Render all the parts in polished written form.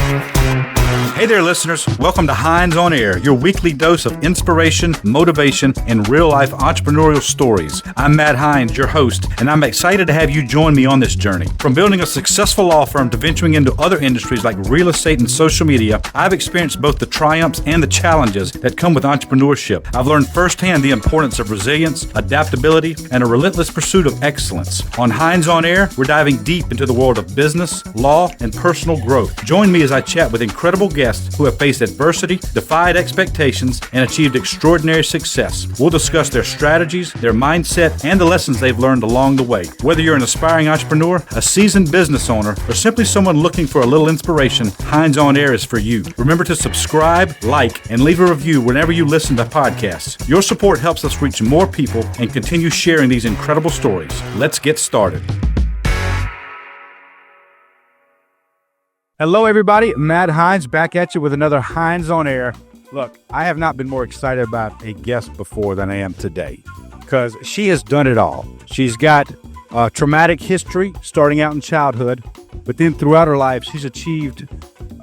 Hey there, listeners. Welcome to Hines On Air, your weekly dose of inspiration, motivation, and real-life entrepreneurial stories. I'm Matt Hines, your host, and I'm excited to have you join me on this journey. From building a successful law firm to venturing into other industries like real estate and social media, I've experienced both the triumphs and the challenges that come with entrepreneurship. I've learned firsthand the importance of resilience, adaptability, and a relentless pursuit of excellence. On Hines On Air, we're diving deep into the world of business, law, and personal growth. Join me as I chat with incredible guests who have faced adversity, defied expectations, and achieved extraordinary success. We'll discuss their strategies, their mindset, and the lessons they've learned along the way. Whether you're an aspiring entrepreneur, a seasoned business owner, or simply someone looking for a little inspiration, Hines On Air is for you. Remember to subscribe, like, and leave a review whenever you listen to podcasts. Your support helps us reach more people and continue sharing these incredible stories. Let's get started. Hello, everybody. Matt Hines back at you with another Hines On Air. Look, I have not been more excited about a guest before than I am today because she has done it all. She's got a traumatic history starting out in childhood, but then throughout her life, she's achieved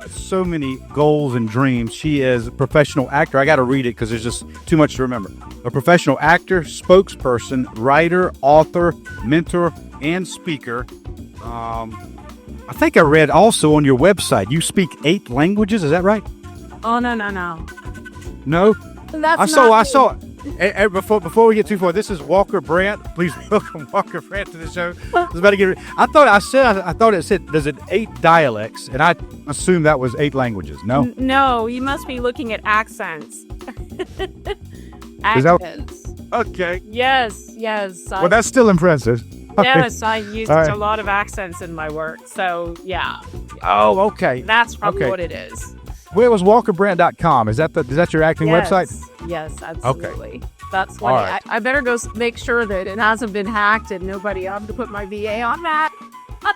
so many goals and dreams. She is a professional actor. I got to read it because there's just too much to remember. A professional actor, spokesperson, writer, author, mentor, and speaker. I think I read also on your website, you speak 8 languages. Is that right? Oh, no. No? That's I saw. And before we get too far, this is Walker Brandt. Please welcome Walker Brandt to the show. I was about to get. I thought it said there's 8 dialects, and I assumed that was 8 languages. No. No, you must be looking at accents. Is that Accents. okay? Yes. Well, that's still impressive. Yes, I used All right. a lot of accents in my work. So, yeah. Oh, okay. That's probably Okay. what it is. Where was WalkerBrandt.com? Is that your acting website? Yes, absolutely. That's All why right. I better go make sure that it hasn't been hacked and nobody. I'm to put my VA on that.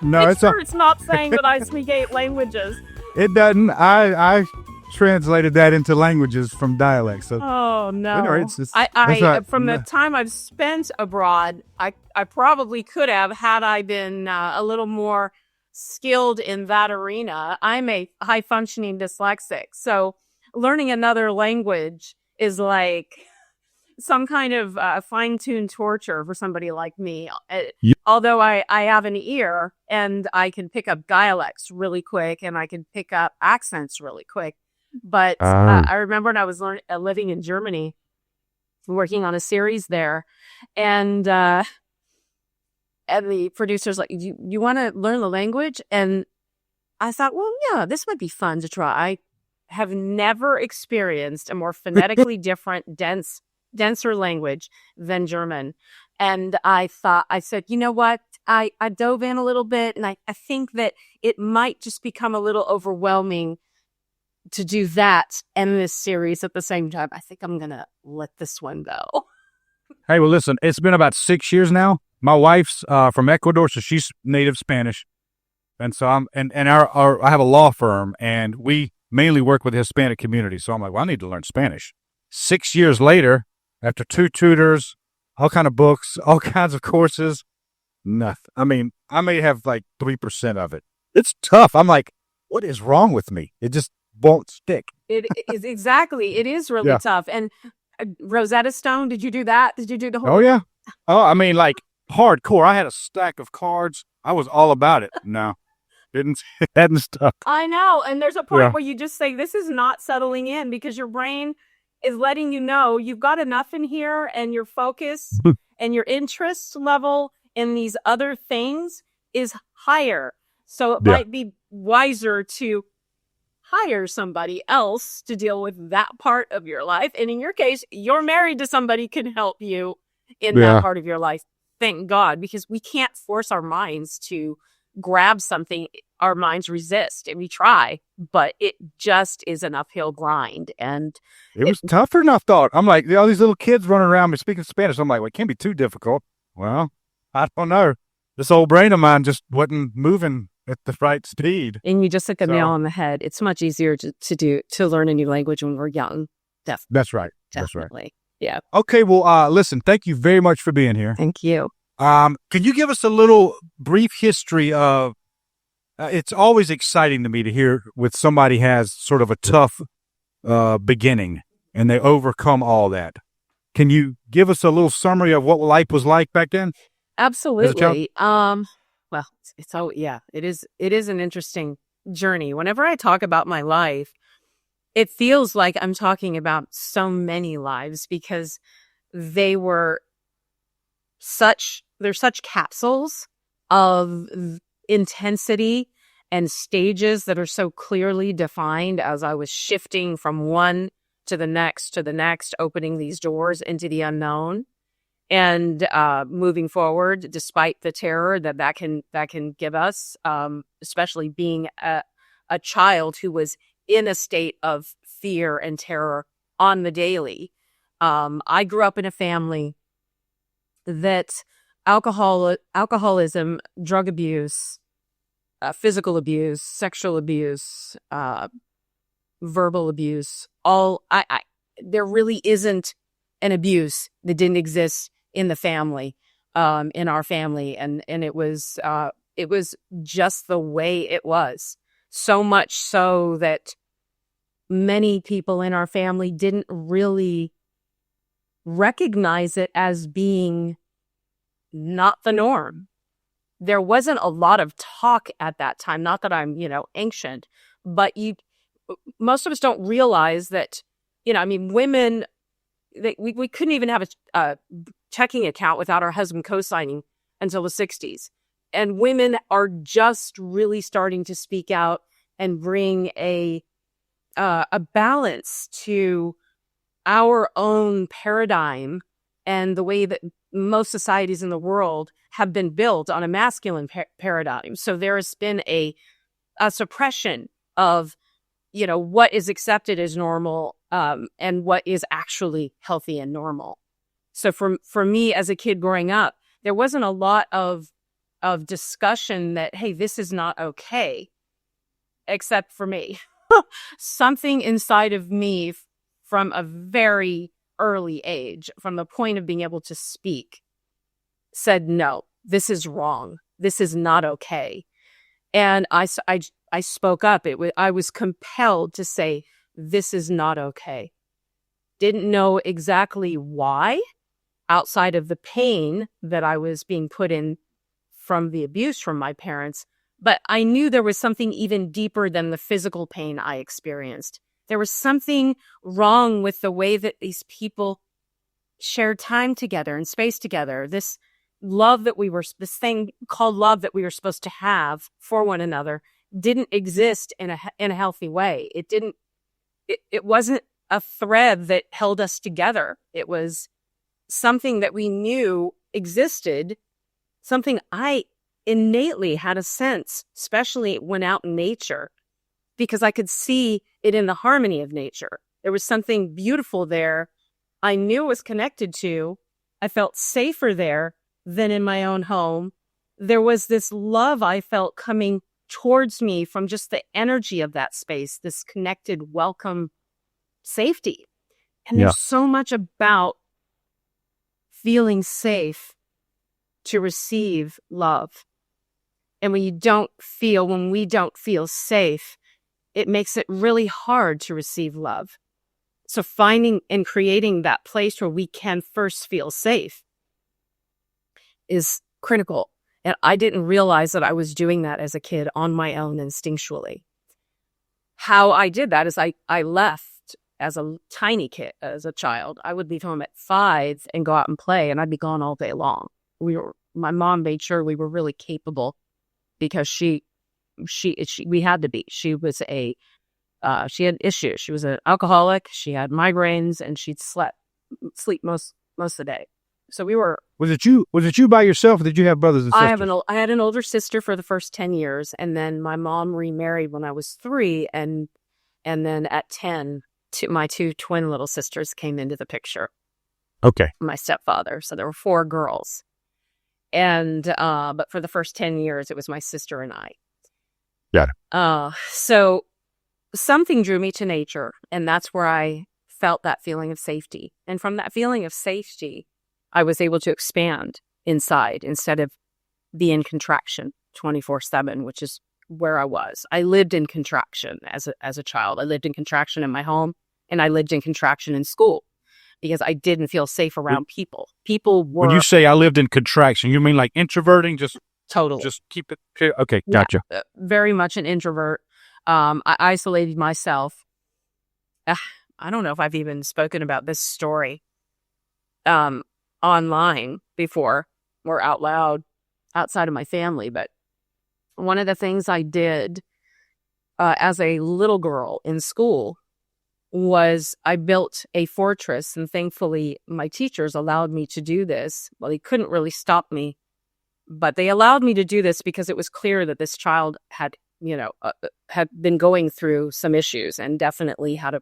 No, It's not saying that I speak 8 languages. It doesn't. I translated that into languages from dialects. So. Oh no! Anyway, it's I not- from the time I've spent abroad, I probably could have had I been a little more skilled in that arena. I'm a high functioning dyslexic, so learning another language is like some kind of fine tuned torture for somebody like me. Yep. Although I have an ear and I can pick up dialects really quick and I can pick up accents really quick. But I remember when I was living in Germany, working on a series there, and the producer's like, "You want to learn the language?" And I thought, well, yeah, this might be fun to try. I have never experienced a more phonetically different, denser language than German. And I said, you know what? I dove in a little bit, and I think that it might just become a little overwhelming to do that and this series at the same time. I think I'm going to let this one go. Hey, well, listen, it's been about 6 years now. My wife's from Ecuador, so she's native Spanish. And so I have a law firm, and we mainly work with the Hispanic community. So I'm like, well, I need to learn Spanish. 6 years later, after 2 tutors, all kind of books, all kinds of courses, nothing. I mean, I may have like 3% of it. It's tough. I'm like, what is wrong with me? It just won't stick. It is exactly. It is really tough. And Rosetta Stone, did you do that? Did you do the whole? Oh, yeah. Oh, I mean, like hardcore. I had a stack of cards. I was all about it. No, hadn't stuck. I know. And there's a point where you just say, this is not settling in because your brain is letting you know you've got enough in here and your focus and your interest level in these other things is higher. So it might be wiser to hire somebody else to deal with that part of your life. And in your case, you're married to somebody who can help you in that part of your life. Thank God, because we can't force our minds to grab something. Our minds resist and we try, but it just is an uphill grind. And it was tougher than I thought. I'm like, all these little kids running around me speaking Spanish. I'm like, well, it can't be too difficult. Well, I don't know. This old brain of mine just wasn't moving at the right speed. And you just hit the nail on the head. It's much easier to learn a new language when we're young. Definitely. That's right. Definitely. That's right. Yeah. Okay. Well, listen, thank you very much for being here. Thank you. Can you give us a little brief history of It's always exciting to me to hear with somebody has sort of a tough beginning and they overcome all that. Can you give us a little summary of what life was like back then? Absolutely. Well, it is an interesting journey. Whenever I talk about my life, it feels like I'm talking about so many lives because they're such capsules of intensity and stages that are so clearly defined as I was shifting from one to the next, opening these doors into the unknown and moving forward despite the terror that can give us, especially being a child who was in a state of fear and terror on the daily. I grew up in a family that alcoholism, drug abuse, physical abuse, sexual abuse, verbal abuse, there really isn't an abuse that didn't exist in the family, in our family. And it was just the way it was. So much so that many people in our family didn't really recognize it as being not the norm. There wasn't a lot of talk at that time. Not that I'm, ancient, but most of us don't realize that, women, we couldn't even have a checking account without our husband co-signing until the 60s. And women are just really starting to speak out and bring a balance to our own paradigm and the way that most societies in the world have been built on a masculine paradigm. So there has been a suppression of, what is accepted as normal and what is actually healthy and normal. So for me as a kid growing up, there wasn't a lot of discussion that, hey, this is not okay, except for me. Something inside of me from a very early age, from the point of being able to speak, said, no, this is wrong. This is not okay. And I spoke up. I was compelled to say, this is not okay. Didn't know exactly why, outside of the pain that I was being put in from the abuse from my parents. But I knew there was something even deeper than the physical pain I experienced. There was something wrong with the way that these people shared time together and space together. This thing called love that we were supposed to have for one another didn't exist in a healthy way. It wasn't a thread that held us together. It was something that we knew existed, something I innately had a sense, especially when out in nature, because I could see it in the harmony of nature. There was something beautiful there I knew was connected to. I felt safer there than in my own home. There was this love I felt coming towards me from just the energy of that space, this connected, welcome safety. And there's so much about feeling safe to receive love. And when we don't feel safe, it makes it really hard to receive love. So finding and creating that place where we can first feel safe is critical. And I didn't realize that I was doing that as a kid on my own instinctually. How I did that is I left as a tiny kid, as a child. I would leave home at 5 and go out and play, and I'd be gone all day long. My mom made sure we were really capable because we had to be. She was she had issues. She was an alcoholic. She had migraines, and she'd sleep most of the day. So we were. Was it you by yourself, or did you have brothers and sisters? I had an older sister for the first 10 years, and then my mom remarried when I was 3, and then at 10, my 2 twin little sisters came into the picture. Okay. My stepfather. So there were 4 girls, and but for the first 10 years, it was my sister and I. Got it. So something drew me to nature, and that's where I felt that feeling of safety. And from that feeling of safety, I was able to expand inside instead of be in contraction 24/7, which is where I was. I lived in contraction as a child. I lived in contraction in my home, and I lived in contraction in school because I didn't feel safe around people. People were... When you say I lived in contraction, you mean like introverting? Totally. Just keep it here. Okay, gotcha. Yeah, very much an introvert. I isolated myself. I don't know if I've even spoken about this story online before or out loud outside of my family, but one of the things I did as a little girl in school was I built a fortress, and thankfully my teachers allowed me to do this. Well, they couldn't really stop me, but they allowed me to do this because it was clear that this child had been going through some issues and definitely had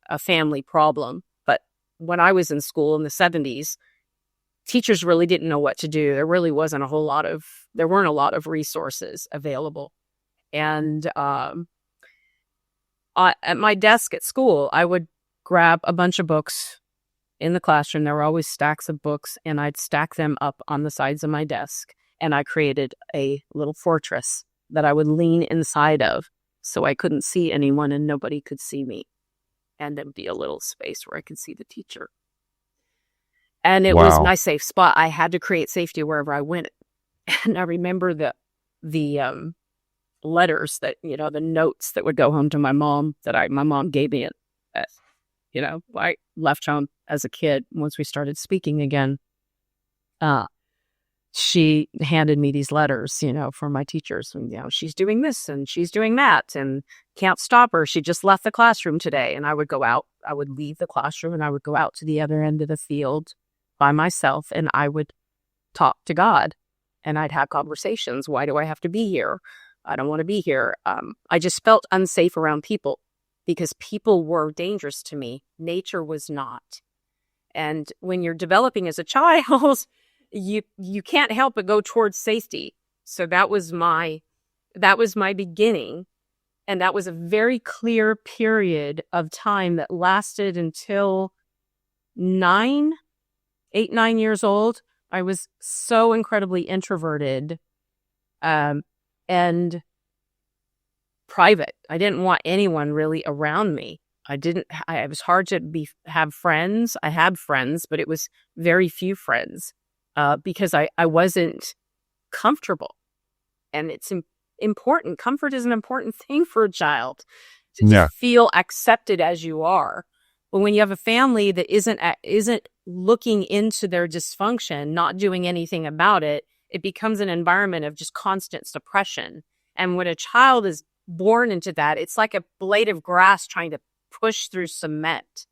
a family problem. But when I was in school in the 70s, teachers really didn't know what to do. There really weren't a lot of resources available. And at my desk at school, I would grab a bunch of books in the classroom. There were always stacks of books, and I'd stack them up on the sides of my desk. And I created a little fortress that I would lean inside of so I couldn't see anyone and nobody could see me. And there'd be a little space where I could see the teacher. And it was my safe spot. I had to create safety wherever I went. And I remember the letters that, the notes that would go home to my mom that my mom gave me. I left home as a kid. Once we started speaking again, she handed me these letters, from my teachers. And, she's doing this and she's doing that and can't stop her. She just left the classroom today. And I would go out. I would leave the classroom and I would go out to the other end of the field by myself, and I would talk to God, and I'd have conversations. Why do I have to be here? I don't want to be here. I just felt unsafe around people because people were dangerous to me. Nature was not. And when you're developing as a child, you can't help but go towards safety. So that was my beginning. And that was a very clear period of time that lasted until 8, 9 years old. I was so incredibly introverted and private. I didn't want anyone really around me. It was hard to have friends. I had friends, but it was very few friends because I wasn't comfortable. And it's important. Comfort is an important thing for a child to just feel accepted as you are. But when you have a family that isn't looking into their dysfunction, not doing anything about it, it becomes an environment of just constant suppression. And when a child is born into that, it's like a blade of grass trying to push through cement.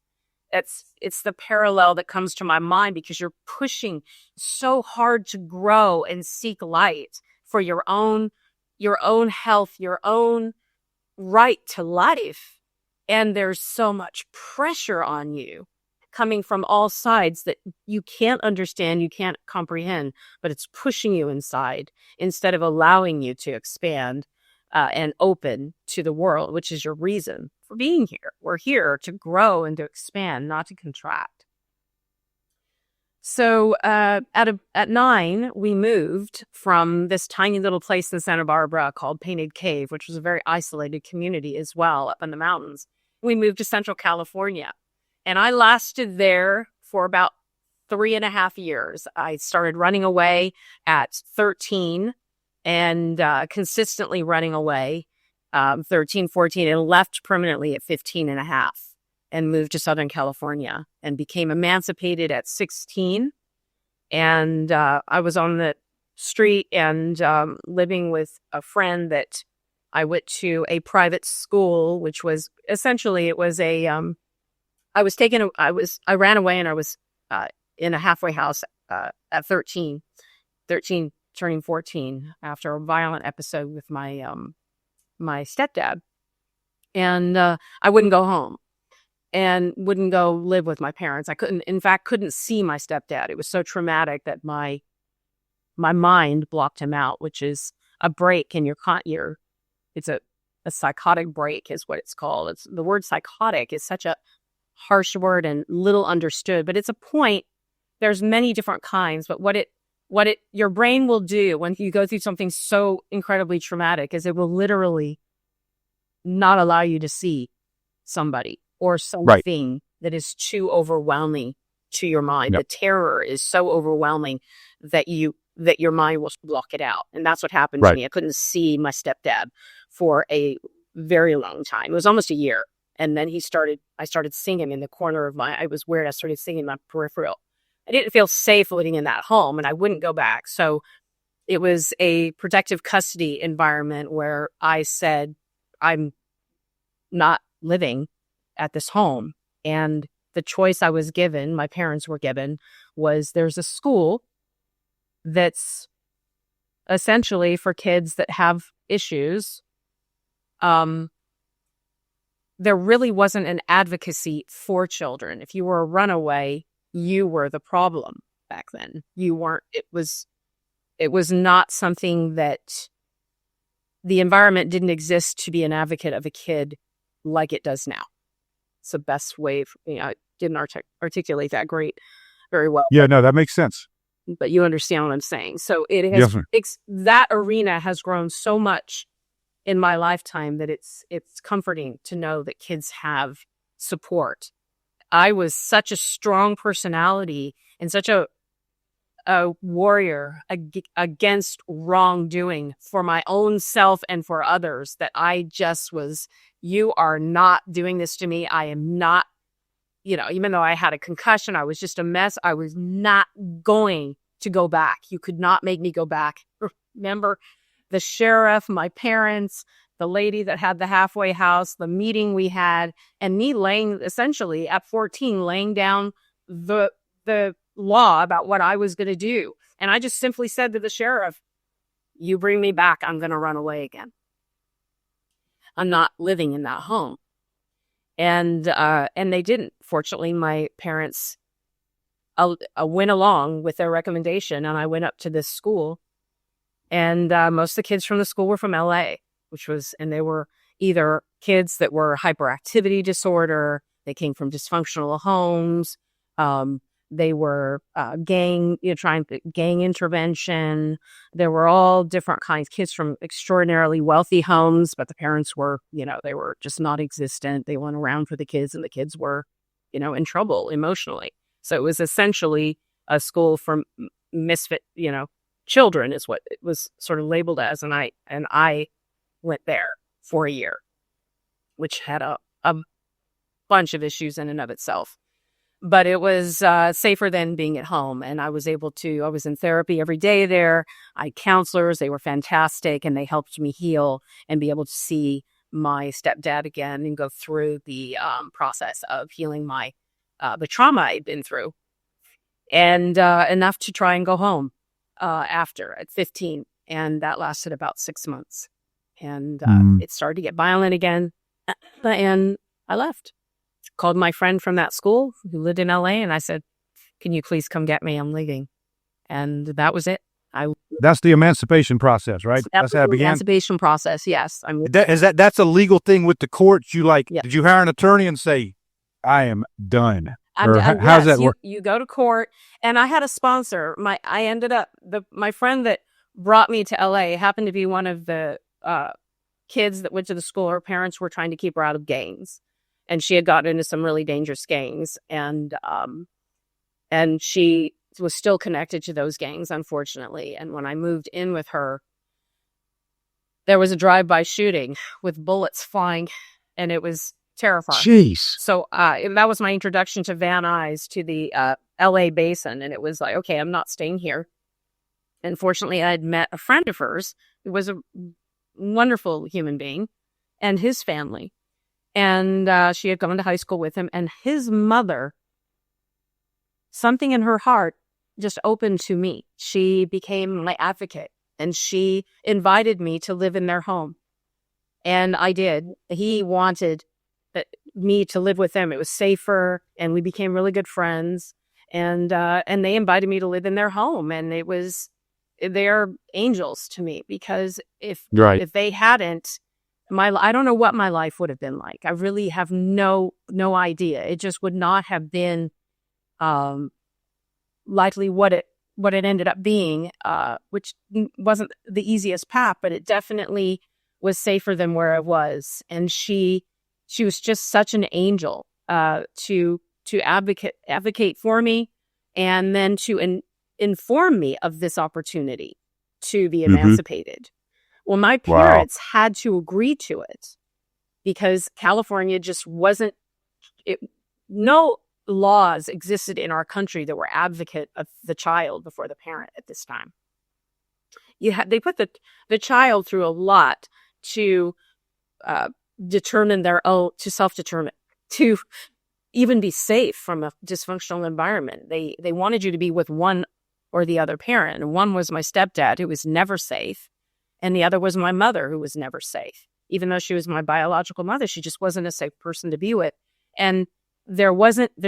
It's the parallel that comes to my mind because you're pushing so hard to grow and seek light for your own health, your own right to life. And there's so much pressure on you coming from all sides that you can't understand, you can't comprehend, but it's pushing you inside instead of allowing you to expand and open to the world, which is your reason for being here. We're here to grow and to expand, not to contract. So at 9, we moved from this tiny little place in Santa Barbara called Painted Cave, which was a very isolated community as well up in the mountains. We moved to Central California, and I lasted there for about 3.5 years. I started running away at 13 and consistently running away 13, 14, and left permanently at 15 and a half and moved to Southern California and became emancipated at 16. And I was on the street and living with a friend that I went to a private school, which was essentially, it was I ran away and I was in a halfway house at 13 turning 14 after a violent episode with my stepdad. And I wouldn't go home and wouldn't go live with my parents. I couldn't see my stepdad. It was so traumatic that my mind blocked him out, which is a break in it's a psychotic break is what it's called. The word psychotic is such a harsh word and little understood, but it's a point. There's many different kinds, but what your brain will do when you go through something so incredibly traumatic is it will literally not allow you to see somebody or something that is too overwhelming to your mind. The terror is so overwhelming that your mind will block it out. And that's what happened to me. I couldn't see my stepdad for a very long time. It was almost a year. And then I started singing in the corner of I was weird. I started singing my peripheral. I didn't feel safe living in that home and I wouldn't go back. So it was a protective custody environment where I said, I'm not living at this home. And the choice I was given, my parents were given, was there's a school that's essentially for kids that have issues. There really wasn't an advocacy for children. If you were a runaway, you were the problem back then. You weren't, it was not something that the environment didn't exist to be an advocate of a kid like it does now. It's the best way, I didn't articulate that very well. Yeah, no, that makes sense. But you understand what I'm saying. So it has, that arena has grown so much in my lifetime that it's comforting to know that kids have support. I was such a strong personality and such a warrior against wrongdoing for my own self and for others that I just was, you are not doing this to me. I am not, even though I had a concussion, I was just a mess. I was not going to go back. You could not make me go back. Remember the sheriff, my parents, the lady that had the halfway house, the meeting we had, and me essentially at 14, laying down the law about what I was going to do. And I just simply said to the sheriff, you bring me back, I'm going to run away again. I'm not living in that home. And they didn't. Fortunately, my parents went along with their recommendation, and I went up to this school. And most of the kids from the school were from LA, and they were either kids that were hyperactivity disorder, they came from dysfunctional homes, they were gang intervention. There were all different kinds, kids from extraordinarily wealthy homes, but the parents were, they were just not existent. They went around for the kids and the kids were, in trouble emotionally. So it was essentially a school for misfit, children is what it was sort of labeled as. And I went there for a year, which had a bunch of issues in and of itself. But it was safer than being at home. And I was I was in therapy every day there. I had counselors, they were fantastic, and they helped me heal and be able to see my stepdad again and go through the process of healing the trauma I'd been through. And enough to try and go home after at 15. And that lasted about 6 months. And it started to get violent again. And I left. Called my friend from that school who lived in LA, and I said, can you please come get me? I'm leaving. And that was it. That's the emancipation process, right? That's how it began? Emancipation process, yes. That's a legal thing with the courts? Did you hire an attorney and say, I am done? Or how does that work? You go to court, and I had a sponsor. I ended up, my friend that brought me to LA happened to be one of the kids that went to the school. Her parents were trying to keep her out of gangs. And she had gotten into some really dangerous gangs, and she was still connected to those gangs, unfortunately. And when I moved in with her, there was a drive-by shooting with bullets flying, and it was terrifying. Jeez. So that was my introduction to Van Nuys, to the LA basin, and it was like, okay, I'm not staying here. And fortunately, I had met a friend of hers who was a wonderful human being, and his family. And she had gone to high school with him, and his mother, something in her heart just opened to me. She became my advocate, and she invited me to live in their home. And I did. He wanted me to live with them. It was safer, and we became really good friends. And they invited me to live in their home, and they're angels to me, because if they hadn't, I don't know what my life would have been like. I really have no idea. It just would not have been likely what it what it ended up being, which wasn't the easiest path, but it definitely was safer than where I was. And she was just such an angel to advocate for me, and then to inform me of this opportunity to be emancipated. Well, my parents had to agree to it because California just wasn't. No laws existed in our country that were advocate of the child before the parent at this time. They put the child through a lot to determine their own, to self-determine, to even be safe from a dysfunctional environment. They wanted you to be with one or the other parent. And one was my stepdad, who was never safe, and the other was my mother, who was never safe. Even though she was my biological mother, she just wasn't a safe person to be with. And there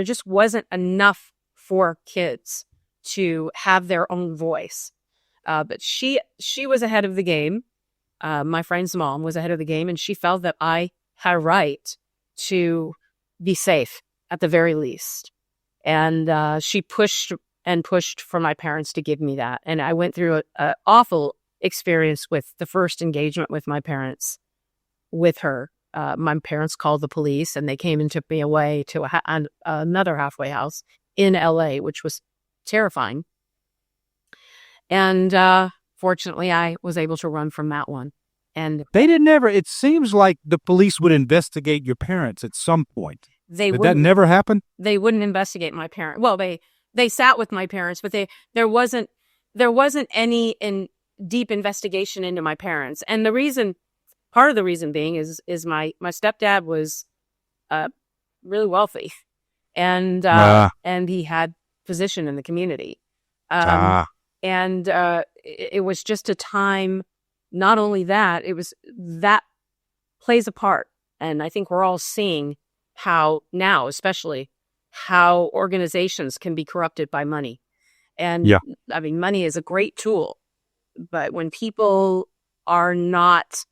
just wasn't enough for kids to have their own voice. But she was ahead of the game. My friend's mom was ahead of the game, and she felt that I had a right to be safe at the very least. And she pushed and pushed for my parents to give me that. And I went through an awful experience with the first engagement with my parents with her. My parents called the police, and they came and took me away to another halfway house in LA, which was terrifying. And fortunately, I was able to run from that one. And they didn't ever. It seems like the police would investigate your parents at some point. Did that never happen? They wouldn't investigate my parents. Well, they sat with my parents, but there wasn't any deep investigation into my parents. And part of the reason being is my stepdad was really wealthy, and he had position in the community. And it was just a time. Not only that, that plays a part. And I think we're all seeing how now, especially, how organizations can be corrupted by money. And I mean, money is a great tool, but when people are not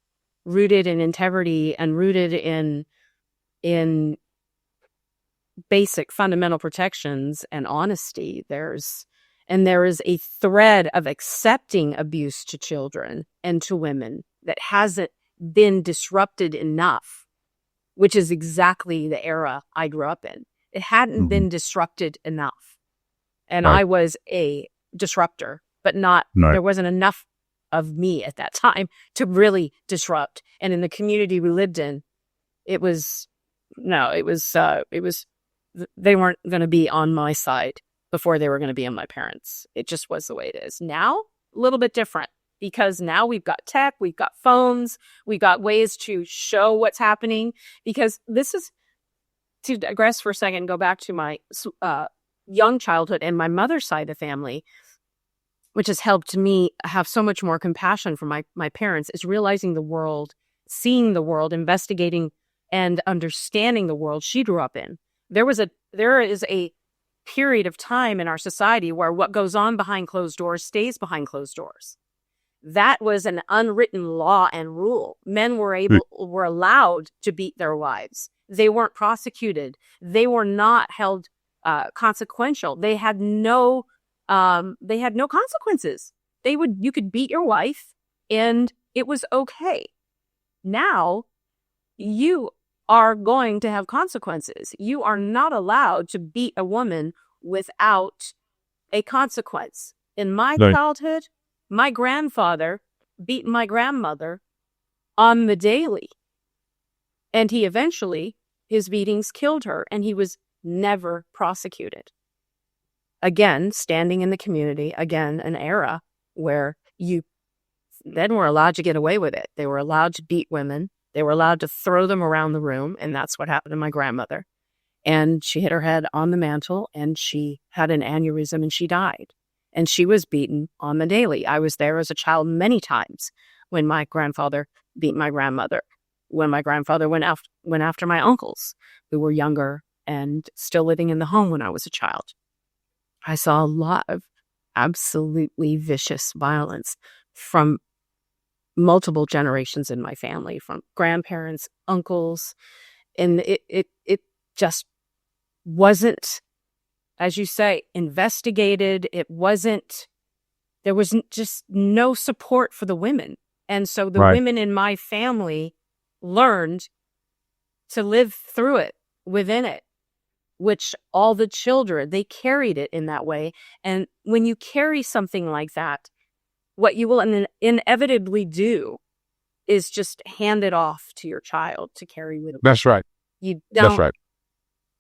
rooted in integrity and rooted in basic fundamental protections and honesty, there is a thread of accepting abuse to children and to women that hasn't been disrupted enough, which is exactly the era I grew up in. It hadn't been disrupted enough. And I was a disruptor, but there wasn't enough of me at that time to really disrupt. And in the community we lived in, they weren't going to be on my side before they were going to be on my parents. It just was the way it is. Now, a little bit different, because now we've got tech, we've got phones, we've got ways to show what's happening. Because this is, to digress for a second, go back to my young childhood and my mother's side of the family, which has helped me have so much more compassion for my parents, is realizing the world, seeing the world, investigating and understanding the world she grew up in. There is a period of time in our society where what goes on behind closed doors stays behind closed doors. That was an unwritten law and rule. Men were allowed to beat their wives. They weren't prosecuted. They were not held consequential. They had no consequences. You could beat your wife and it was okay. Now you are going to have consequences. You are not allowed to beat a woman without a consequence. In my childhood, my grandfather beat my grandmother on the daily. And his beatings killed her, and he was never prosecuted. Again, standing in the community, again, an era where you then were allowed to get away with it. They were allowed to beat women. They were allowed to throw them around the room, and that's what happened to my grandmother. And she hit her head on the mantle, and she had an aneurysm, and she died. And she was beaten on the daily. I was there as a child many times when my grandfather beat my grandmother, when my grandfather went after my uncles, who were younger and still living in the home when I was a child. I saw a lot of absolutely vicious violence from multiple generations in my family, from grandparents, uncles, and it just wasn't as you say, investigated. There was just no support for the women. And so the women in my family learned to live through it, within it, which all the children, they carried it in that way. And when you carry something like that, what you will inevitably do is just hand it off to your child to carry with them. That's right. You don't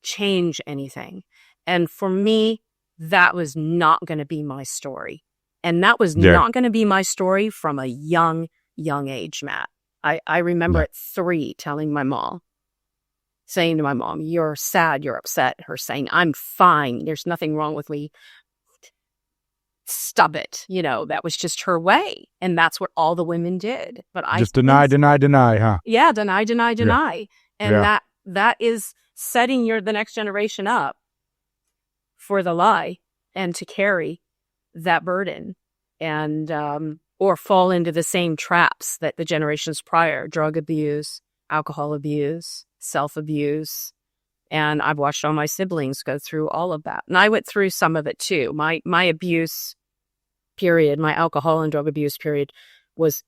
change anything. And for me, that was not going to be my story. And that was not going to be my story from a young age, Matt. I remember at 3 saying to my mom, "You're sad, you're upset." Her saying, "I'm fine. There's nothing wrong with me. Stop it." That was just her way. And that's what all the women did. But I just deny, huh? Yeah, deny. And that is setting the next generation up for the lie and to carry that burden and or fall into the same traps that the generations prior, drug abuse, alcohol abuse, self-abuse. And I've watched all my siblings go through all of that. And I went through some of it too. My abuse period, my alcohol and drug abuse period was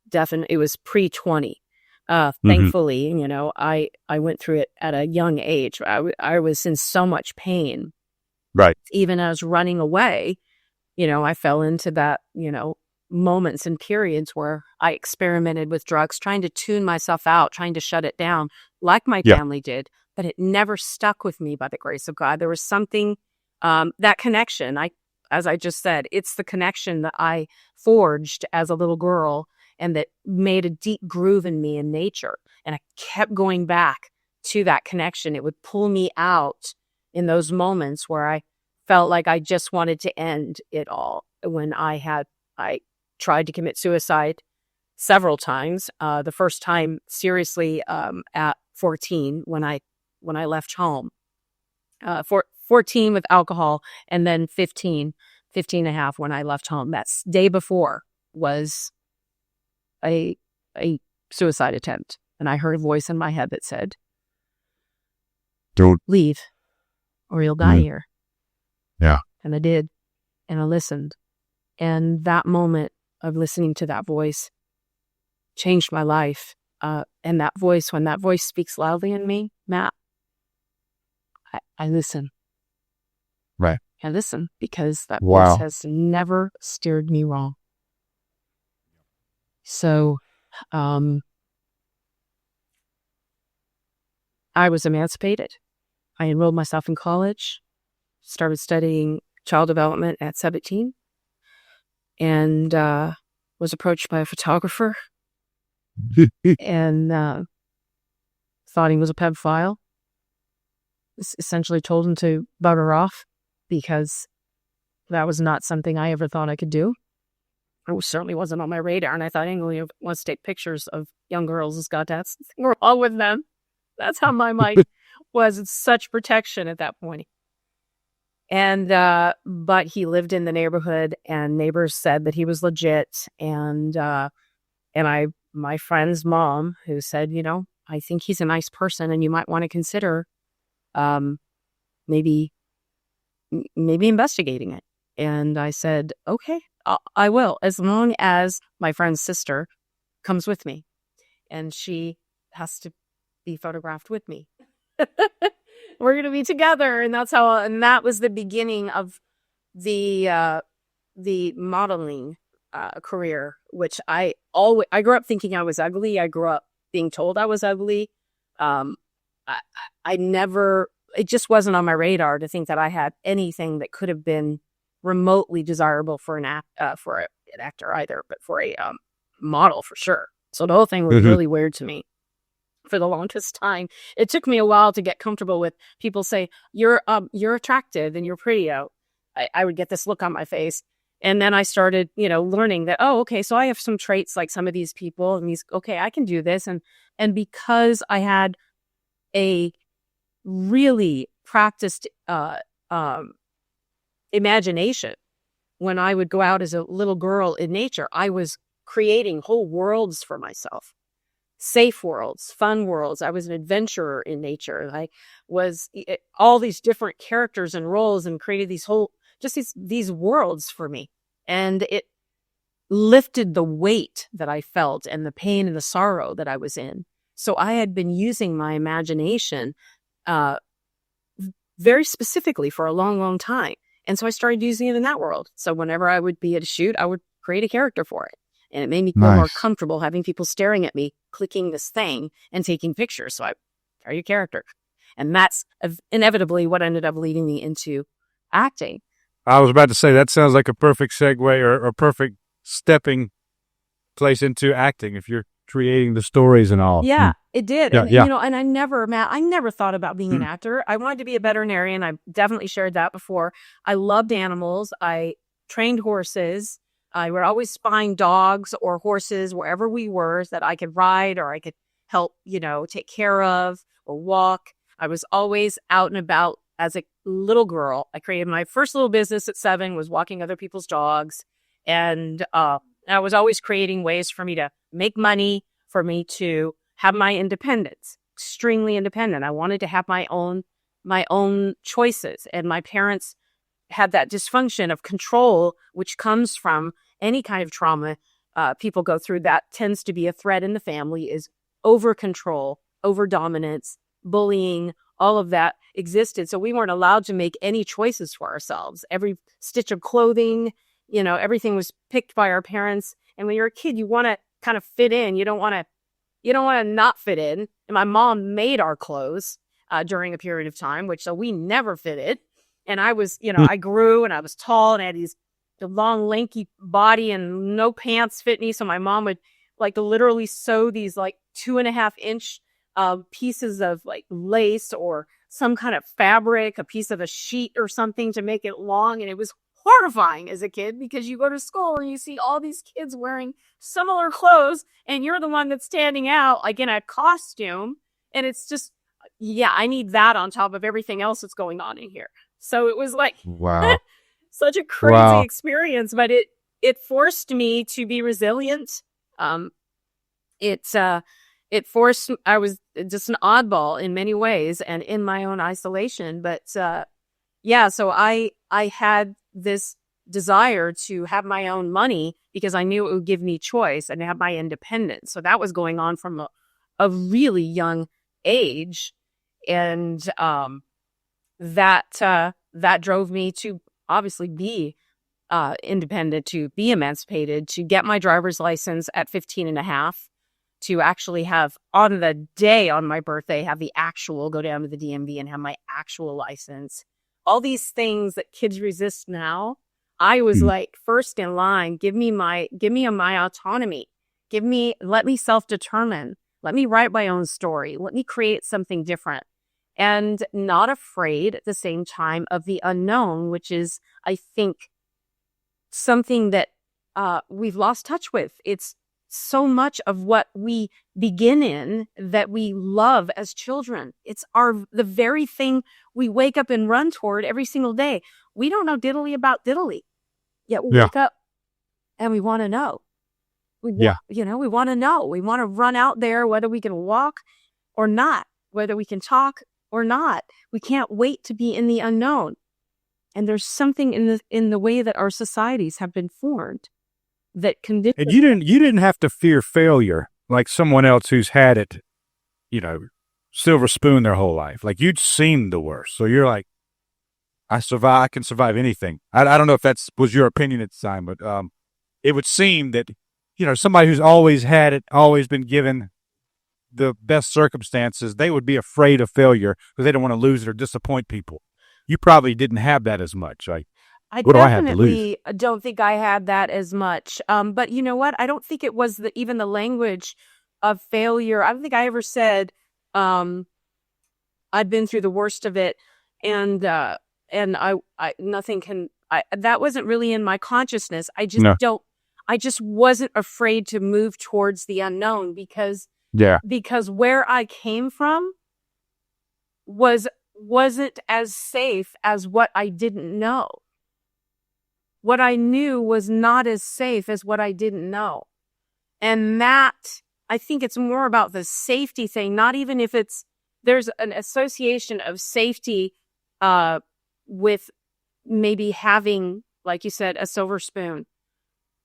definitely, it was pre-20. Thankfully, I went through it at a young age. I was in so much pain. Right. Even as running away, I fell into that, moments and periods where I experimented with drugs, trying to tune myself out, trying to shut it down like my family did, but it never stuck with me by the grace of God. There was something, that connection, as I just said, it's the connection that I forged as a little girl and that made a deep groove in me in nature. And I kept going back to that connection. It would pull me out in those moments where I felt like I just wanted to end it all. When I tried to commit suicide several times. The first time seriously at 14 when I left home. 14 with alcohol, and then 15 and a half when I left home. That day before was a suicide attempt. And I heard a voice in my head that said, "Don't leave or you'll die here." Yeah. And I did. And I listened. And that moment of listening to that voice changed my life. And that voice, when that voice speaks loudly in me, Matt, I listen. Right. I listen because that voice has never steered me wrong. So, I was emancipated. I enrolled myself in college, started studying child development at 17, and was approached by a photographer and thought he was a pedophile. Essentially told him to bugger off because that was not something I ever thought I could do. It certainly wasn't on my radar, and I thought anyone who wants to take pictures of young girls has got to have something wrong with them. That's how my mind was. It's such protection at that point. And but he lived in the neighborhood, and neighbors said that he was legit. And my friend's mom, who said, I think he's a nice person, and you might want to consider maybe investigating it. And I said, okay, I will, as long as my friend's sister comes with me, and she has to be photographed with me. We're going to be together. And that was the beginning of the modeling career, which I grew up thinking I was ugly. I grew up being told I was ugly. It just wasn't on my radar to think that I had anything that could have been remotely desirable for an actor either, but for a model for sure. So the whole thing was really weird to me. For the longest time, it took me a while to get comfortable with people say, you're attractive and you're pretty. I would get this look on my face. And then I started, learning that, okay, so I have some traits like some of these people, and I can do this. And because I had a really practiced imagination, when I would go out as a little girl in nature, I was creating whole worlds for myself. safe worlds, fun worlds. I was an adventurer in nature. I was all these different characters and roles, and created these worlds for me. And it lifted the weight that I felt and the pain and the sorrow that I was in. So I had been using my imagination very specifically for a long, long time. And so I started using it in that world. So whenever I would be at a shoot, I would create a character for it. And it made me feel more comfortable having people staring at me, clicking this thing and taking pictures. So I create a character. And that's inevitably what ended up leading me into acting. I was about to say, that sounds like a perfect segue or a perfect stepping place into acting if you're creating the stories and all. Yeah, it did. Yeah, and, yeah. And I never thought about being an actor. I wanted to be a veterinarian. I definitely shared that before. I loved animals. I trained horses. I would always find dogs or horses wherever we were that I could ride or I could help, take care of or walk. I was always out and about as a little girl. I created my first little business at 7, was walking other people's dogs. And I was always creating ways for me to make money, for me to have my independence, extremely independent. I wanted to have my own choices. And my parents had that dysfunction of control, which comes from any kind of trauma people go through. That tends to be a thread in the family, is over control, over dominance, bullying, all of that existed. So we weren't allowed to make any choices for ourselves. Every stitch of clothing, everything was picked by our parents. And when you're a kid, you want to kind of fit in. You don't want to not fit in. And my mom made our clothes during a period of time, so we never fitted. And I was, I grew and I was tall and I had the long, lanky body and no pants fit me. So my mom would literally sew these 2.5-inch pieces of lace or some kind of fabric, a piece of a sheet or something to make it long. And it was horrifying as a kid, because you go to school and you see all these kids wearing similar clothes and you're the one that's standing out in a costume. And it's just, I need that on top of everything else that's going on in here. So it was wow, such a crazy experience, but it forced me to be resilient. It forced, I was just an oddball in many ways and in my own isolation. But so I had this desire to have my own money because I knew it would give me choice and have my independence. So that was going on from a really young age. And that drove me to obviously be independent, to be emancipated, to get my driver's license at 15 and a half, to actually have on the day on my birthday, have the actual, go down to the DMV and have my actual license. All these things that kids resist now, I was first in line. Give me my autonomy. Let me self-determine. Let me write my own story. Let me create something different. And not afraid at the same time of the unknown, which is, I think, something that we've lost touch with. It's so much of what we begin in that we love as children. It's the very thing we wake up and run toward every single day. We don't know diddly about diddly, yet we wake up and we want to know. We want to know. We want to run out there, whether we can walk or not, whether we can talk or not. We can't wait to be in the unknown. And there's something in the way that our societies have been formed that condition. And you didn't have to fear failure like someone else who's had it, silver spoon their whole life. You'd seen the worst. So you're like, I can survive anything. I don't know if that was your opinion at the time, but it would seem that, somebody who's always had it, always been given the best circumstances, they would be afraid of failure because they don't want to lose it or disappoint people. You probably didn't have that as much. I definitely don't think I had that as much. But you know what? I don't think it was even the language of failure. I don't think I ever said, I'd been through the worst of it, and that wasn't really in my consciousness. I just wasn't afraid to move towards the unknown because where I came from wasn't as safe as what I didn't know. What I knew was not as safe as what I didn't know. And that I think it's more about the safety thing, not even if there's an association of safety with maybe having, like you said, a silver spoon.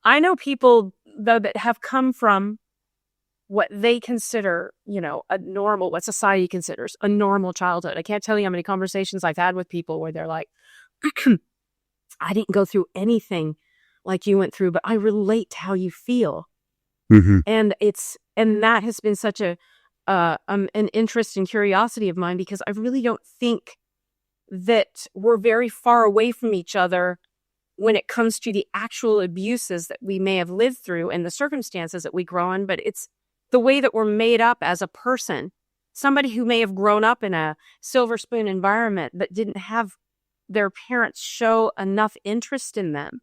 I know people, though, that have come from what they consider, what society considers a normal childhood. I can't tell you how many conversations I've had with people where they're like, I didn't go through anything like you went through, but I relate to how you feel. Mm-hmm. And that has been such an interest and curiosity of mine, because I really don't think that we're very far away from each other when it comes to the actual abuses that we may have lived through and the circumstances that we grow in, but it's the way that we're made up as a person. Somebody who may have grown up in a silver spoon environment but didn't have their parents show enough interest in them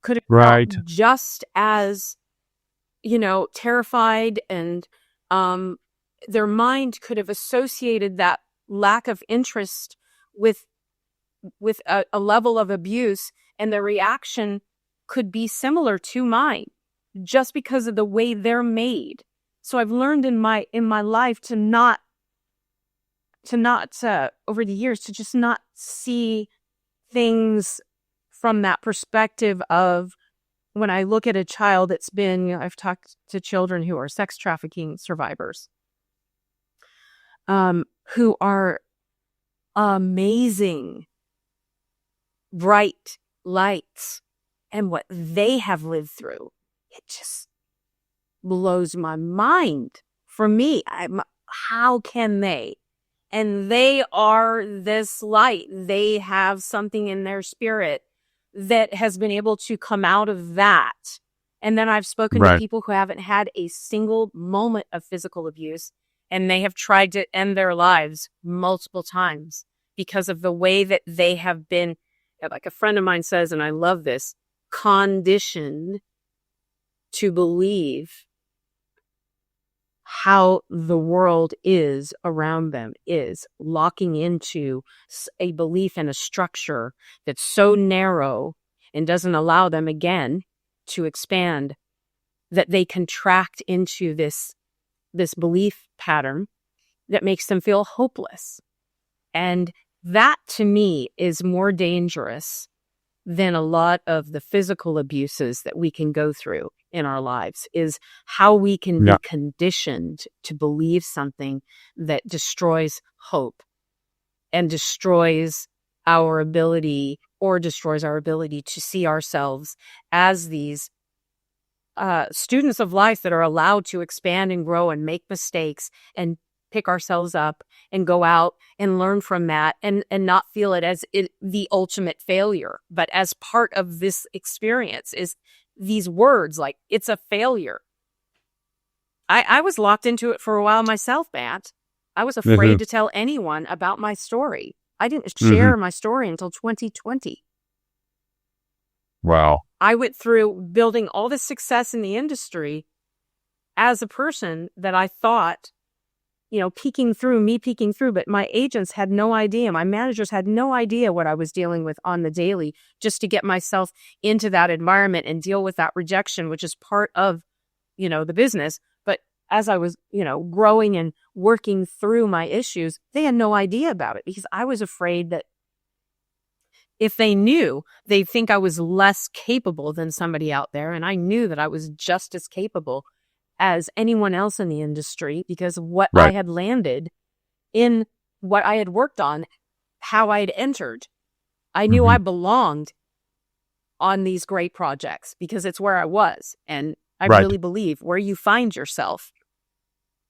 could have Right. felt just as, terrified, and their mind could have associated that lack of interest with a level of abuse, and their reaction could be similar to mine just because of the way they're made. So I've learned in my life to not over the years, to just not see things from that perspective of, when I look at a child that's been, I've talked to children who are sex trafficking survivors, who are amazing, bright lights, and what they have lived through, it just blows my mind. For me, how can they? And they are this light. They have something in their spirit that has been able to come out of that. And then I've spoken to people who haven't had a single moment of physical abuse, and they have tried to end their lives multiple times because of the way that they have been, like a friend of mine says, and I love this, conditioned to believe how the world is around them, is locking into a belief and a structure that's so narrow and doesn't allow them, again, to expand, that they contract into this belief pattern that makes them feel hopeless. And that, to me, is more dangerous than a lot of the physical abuses that we can go through in our lives, is how we can be conditioned to believe something that destroys hope and destroys our ability to see ourselves as these students of life that are allowed to expand and grow and make mistakes and pick ourselves up and go out and learn from that, and not feel it as the ultimate failure, but as part of this experience. Is these words like, it's a failure. I was locked into it for a while myself, Matt. I was afraid to tell anyone about my story. I didn't share my story until 2020. Wow. I went through building all this success in the industry as a person that I thought, peeking through, but my agents had no idea. My managers had no idea what I was dealing with on the daily, just to get myself into that environment and deal with that rejection, which is part of, the business. But as I was, growing and working through my issues, they had no idea about it, because I was afraid that if they knew, they'd think I was less capable than somebody out there. And I knew that I was just as capable as anyone else in the industry, because of what I had landed in, what I had worked on, how I had entered. I knew I belonged on these great projects because it's where I was. And I really believe where you find yourself,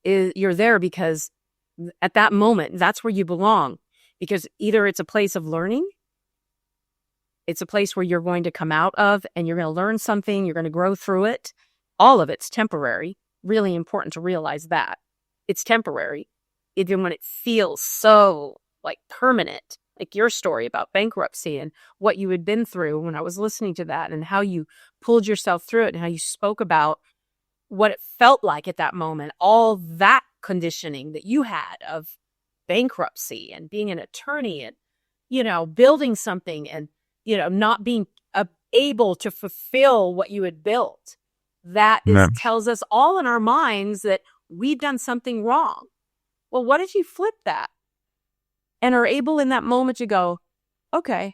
you're there because at that moment, that's where you belong. Because either it's a place of learning, it's a place where you're going to come out of and you're going to learn something, you're going to grow through it. All of it's temporary. Really important to realize that. It's temporary, even when it feels so permanent. Like your story about bankruptcy and what you had been through, when I was listening to that, and how you pulled yourself through it, and how you spoke about what it felt like at that moment, all that conditioning that you had of bankruptcy and being an attorney and, building something and, not being able to fulfill what you had built. that tells us all in our minds that we've done something wrong. Well, what if you flip that and are able in that moment to go, okay,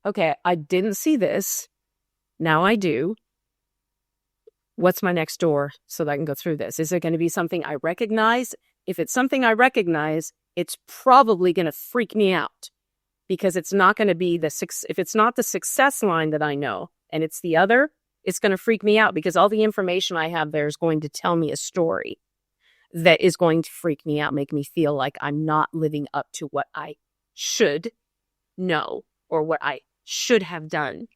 I didn't see this. Now I do. What's my next door so that I can go through this? Is it going to be something I recognize? If it's something I recognize, it's probably going to freak me out because it's not going to be if it's not the success line that I know and it's the other, it's going to freak me out because all the information I have there is going to tell me a story that is going to freak me out, make me feel like I'm not living up to what I should know or what I should have done.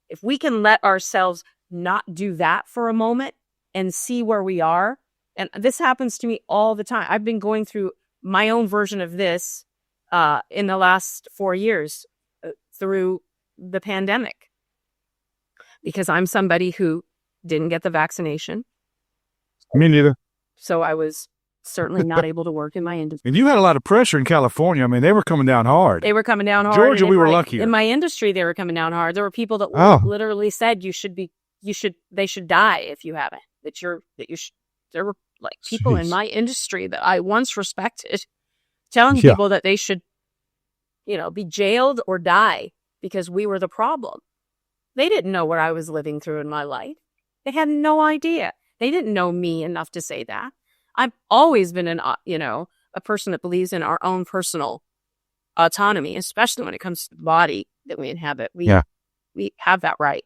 If we can let ourselves not do that for a moment and see where we are, and this happens to me all the time. I've been going through my own version of this in the last 4 years through the pandemic because I'm somebody who didn't get the vaccination. Me neither. So I was certainly not able to work in my industry. And you had a lot of pressure in California. I mean, they were coming down hard. They were coming down hard. Georgia, we were lucky. In my industry, they were coming down hard. There were people that literally said they should die if you haven't. There were like people in my industry that I once respected telling people that they should, be jailed or die because we were the problem. They didn't know what I was living through in my life. They had no idea. They didn't know me enough to say that. I've always been a person that believes in our own personal autonomy, especially when it comes to the body that we inhabit. We have that right.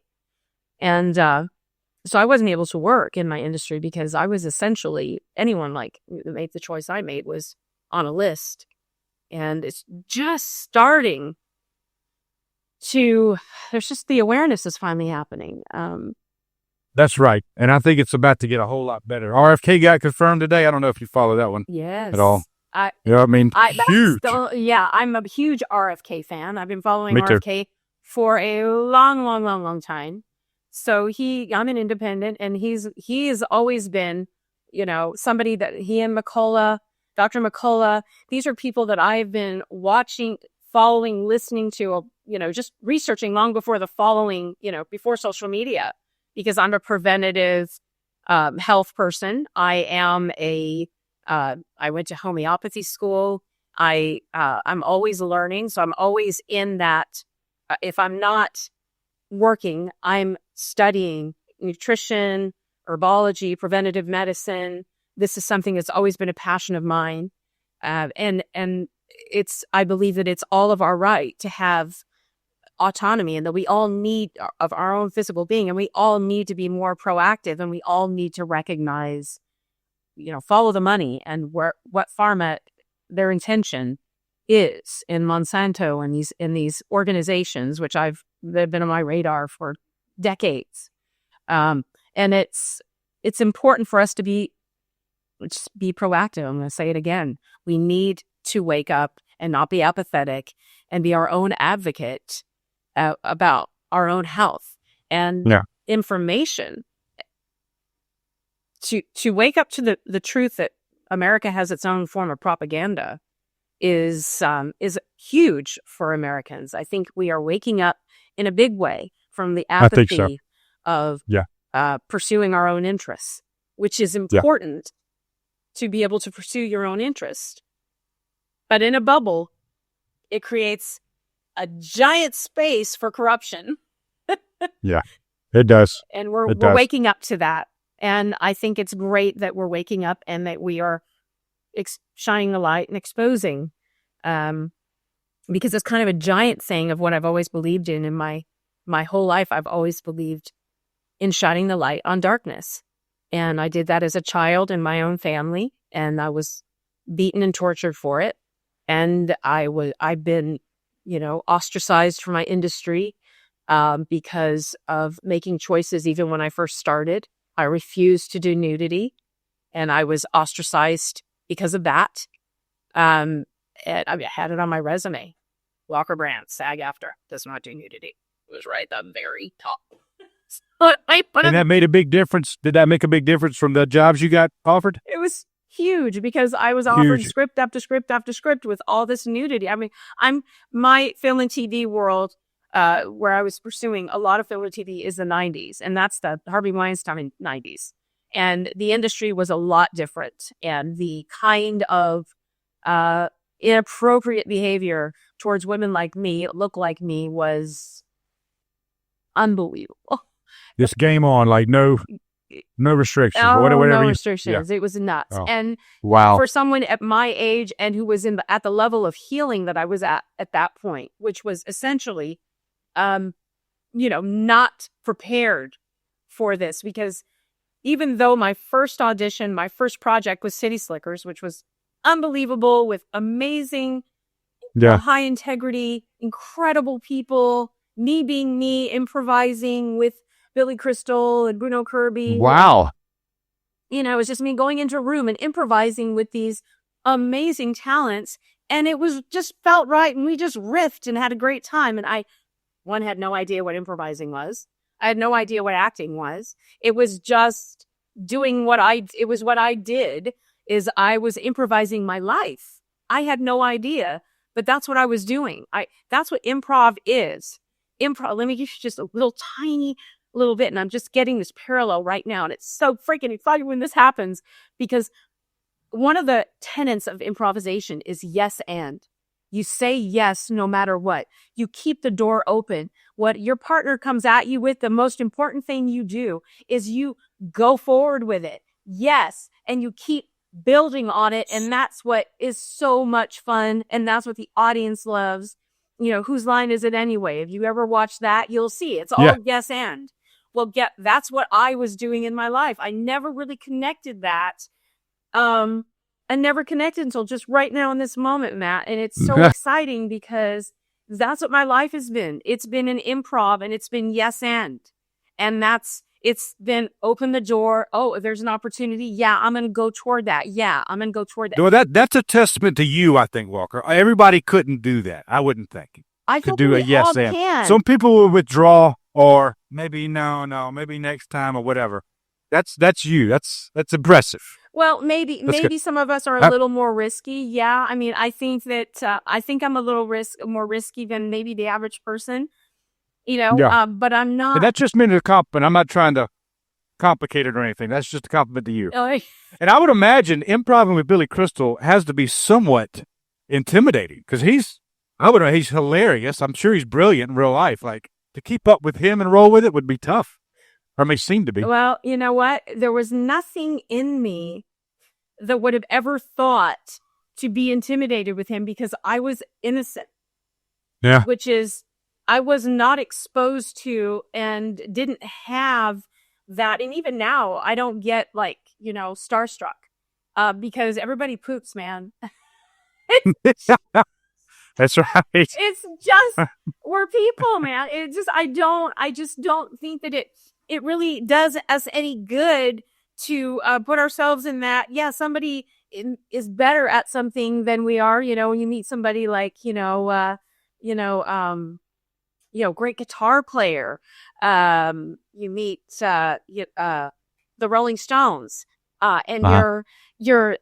And so I wasn't able to work in my industry because I was essentially, anyone that made the choice I made was on a list. And it's just starting there's just the awareness is finally happening. That's right. And I think it's about to get a whole lot better. RFK got confirmed today. I don't know if you follow that one at all. Huge. I'm a huge RFK fan. I've been following RFK for a long time. So I'm an independent, and he's always been, somebody that he and Dr. McCullough, these are people that I've been watching, following, listening to, just researching long before the following, before social media, because I'm a preventative health person. I went to homeopathy school. I'm always learning. So I'm always in that. If I'm not working, I'm studying nutrition, herbology, preventative medicine. This is something that's always been a passion of mine. And I believe that it's all of our right to have autonomy, and that we all need of our own physical being, and we all need to be more proactive, and we all need to recognize, follow the money and what pharma, their intention is in Monsanto and these organizations, which they've been on my radar for decades. And it's important for us to be proactive. I'm going to say it again. We need to wake up and not be apathetic and be our own advocate about our own health and information. To wake up to the truth that America has its own form of propaganda is huge for Americans. I think we are waking up in a big way from the apathy of pursuing our own interests, which is important to be able to pursue your own interest. But in a bubble, it creates a giant space for corruption. Yeah, it does. And we're waking up to that. And I think it's great that we're waking up and that we are shining the light and exposing, because it's kind of a giant thing of what I've always believed in my whole life. I've always believed in shining the light on darkness. And I did that as a child in my own family, and I was beaten and tortured for it. And I've been, ostracized from my industry because of making choices. Even when I first started, I refused to do nudity, and I was ostracized because of that. And I had it on my resume. Walker Brandt, SAG-AFTRA, does not do nudity. It was right at the very top. And that made a big difference. Did that make a big difference from the jobs you got offered? It was huge because I was offered script after script after script with all this nudity. I mean, my film and TV world where I was pursuing a lot of film and TV is the 90s. And that's the Harvey Weinstein 90s. And the industry was a lot different. And the kind of inappropriate behavior towards women like me, look like me, was unbelievable. This game on, like no restrictions. Oh, whatever no you, restrictions. It was nuts. Oh. And wow. for someone at my age and who was at the level of healing that I was at that point, which was essentially, not prepared for this, because even though my first audition, my first project was City Slickers, which was unbelievable with amazing, high integrity, incredible people, me being me, improvising with Billy Crystal and Bruno Kirby. Wow. It was just me going into a room and improvising with these amazing talents. And it was just felt right. And we just riffed and had a great time. And I had no idea what improvising was. I had no idea what acting was. It was just doing what I did is I was improvising my life. I had no idea, but that's what I was doing. That's what improv is. Improv, let me give you just a tiny little bit, and I'm just getting this parallel right now, and it's so freaking exciting when this happens, because one of the tenets of improvisation is yes and. You say yes no matter what. You keep the door open. What your partner comes at you with, the most important thing you do is you go forward with it. Yes, and you keep building on it, and that's what is so much fun, and that's what the audience loves. Whose line is it anyway? If you ever watch that, you'll see it's all yes and. Well, that's what I was doing in my life. I never really connected that. I never connected until just right now in this moment, Matt. And it's so exciting because that's what my life has been. It's been an improv, and it's been yes and. And it's been open the door. Oh, if there's an opportunity, yeah, I'm going to go toward that. Yeah, I'm going to go toward that. Well, that's a testament to you, I think, Walker. Everybody couldn't do that. I wouldn't think. I could do a yes and. Can. Some people will withdraw, or maybe no, maybe next time or whatever. That's you. That's impressive. Well, maybe some of us are a little more risky. Yeah, I mean, I think that I think I'm a little more risky than maybe the average person. But I'm not. And that's just meant a compliment. I'm not trying to complicate it or anything. That's just a compliment to you. And I would imagine improv with Billy Crystal has to be somewhat intimidating, because he's hilarious. I'm sure he's brilliant in real life. Like, to keep up with him and roll with it would be tough. Or may seem to be. Well, you know what? There was nothing in me that would have ever thought to be intimidated with him, because I was innocent. Yeah. Which is, I was not exposed to and didn't have that. And even now, I don't get starstruck because everybody poops, man. That's right. It's just, we're people, man. I just don't think that it really does us any good to put ourselves in that. Yeah, somebody is better at something than we are. When you meet somebody like, great guitar player. You meet the Rolling Stones, and you're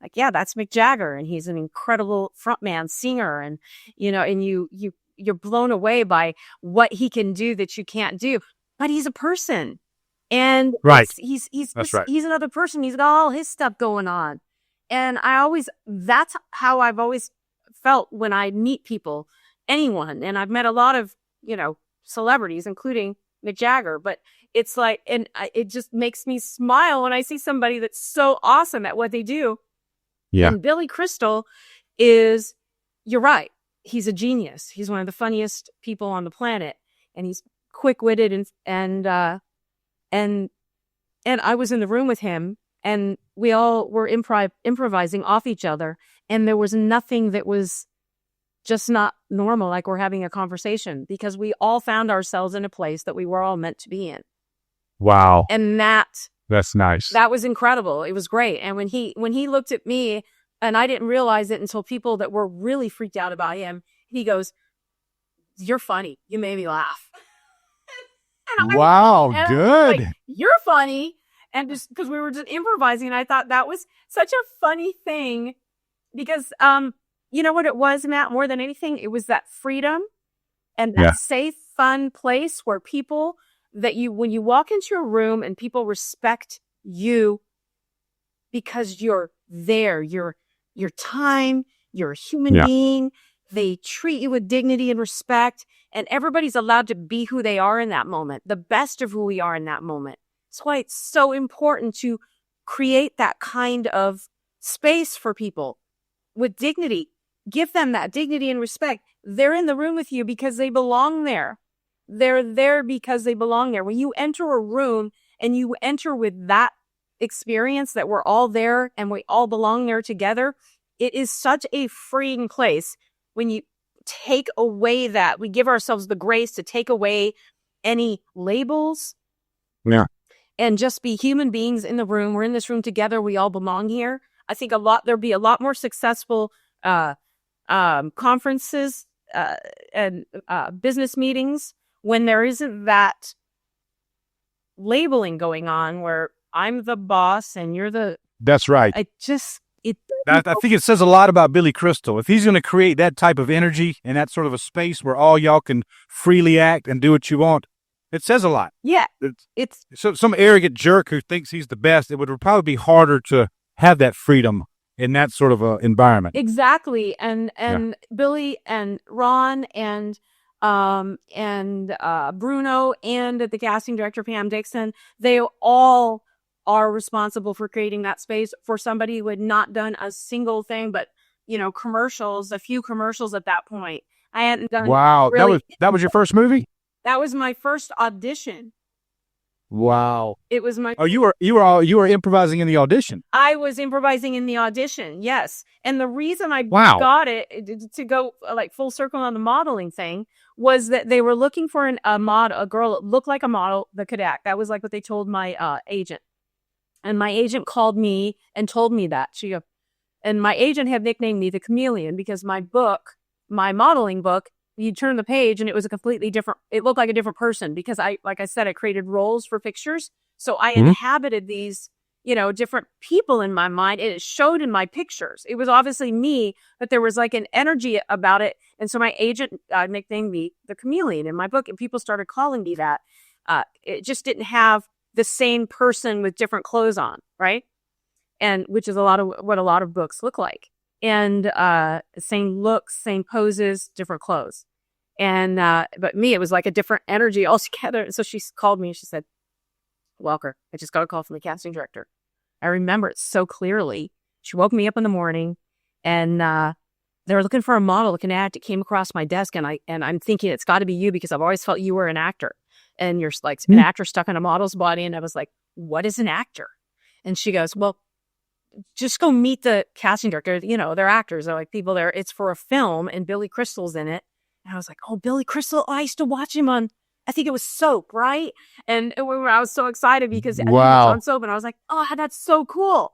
like, yeah, that's Mick Jagger, and he's an incredible frontman singer, and you're blown away by what he can do that you can't do. But he's a person, and he's another person. He's got all his stuff going on, and that's how I've always felt when I meet people, anyone, and I've met a lot of celebrities, including Mick Jagger. But it's like, and it just makes me smile when I see somebody that's so awesome at what they do. Yeah, and Billy Crystal is, you're right, he's a genius. He's one of the funniest people on the planet, and he's quick-witted, and I was in the room with him, and we all were improvising off each other, and there was nothing that was just not normal, like we're having a conversation, because we all found ourselves in a place that we were all meant to be in. Wow. And that's nice. That was incredible. It was great. And when he looked at me, and I didn't realize it until people that were really freaked out about him, he goes, "You're funny. You made me laugh." Wow, good. Like, "You're funny." And just because we were just improvising, and I thought that was such a funny thing, because you know what it was, Matt, more than anything, it was that freedom And that safe, fun place where people when you walk into a room and people respect you because you're there, you're time, you're a human being. They treat you with dignity and respect, and everybody's allowed to be who they are in that moment, the best of who we are in that moment. That's why it's so important to create that kind of space for people with dignity. Give them that dignity and respect. They're in the room with you because they belong there. They're there because they belong there. When you enter a room and you enter with that experience that we're all there and we all belong there together, it is such a freeing place. When you take away that, we give ourselves the grace to take away any labels. And just be human beings in the room. We're in this room together. We all belong here. I think there'll be a lot more successful conferences and business meetings when there isn't that labeling going on where I'm the boss and you're the... That's right. I think it says a lot about Billy Crystal. If he's going to create that type of energy and that sort of a space where all y'all can freely act and do what you want, it says a lot. Yeah. It's so some arrogant jerk who thinks he's the best, it would probably be harder to have that freedom in that sort of a environment. Exactly. And Billy and Ron and Bruno and the casting director, Pam Dixon, they all are responsible for creating that space for somebody who had not done a single thing but, commercials, a few commercials at that point. I hadn't done... Wow. Really, that was your first movie? That was my first audition. Wow. It was my... Oh, you were improvising in the audition. I was improvising in the audition, yes. And the reason I got it, to go like full circle on the modeling thing, was that they were looking for a girl that looked like a model that could act. That was like what they told my agent. And my agent called me and told me that. And my agent had nicknamed me the Chameleon because my modeling book, you turn the page and it was a completely different, it looked like a different person because like I said, I created roles for pictures. So I inhabited these, different people in my mind, and it showed in my pictures. It was obviously me, but there was like an energy about it. And so my agent nicknamed me the Chameleon in my book, and people started calling me that. It just didn't have the same person with different clothes on, right? And which is what a lot of books look like. And same looks, same poses, different clothes. And but me, it was like a different energy altogether. So she called me and she said, Walker, I just got a call from the casting director. I remember it so clearly. She woke me up in the morning and they were looking for a model that can act. It came across my desk and I'm thinking it's got to be you because I've always felt you were an actor. And you're like an actor stuck in a model's body. And I was like, what is an actor? And she goes, well, just go meet the casting director. They're actors. They're like people there. It's for a film and Billy Crystal's in it. And I was like, oh, Billy Crystal. Oh, I used to watch him on, I think it was Soap, right? And I was so excited because I think it was on Soap. And I was like, oh, that's so cool.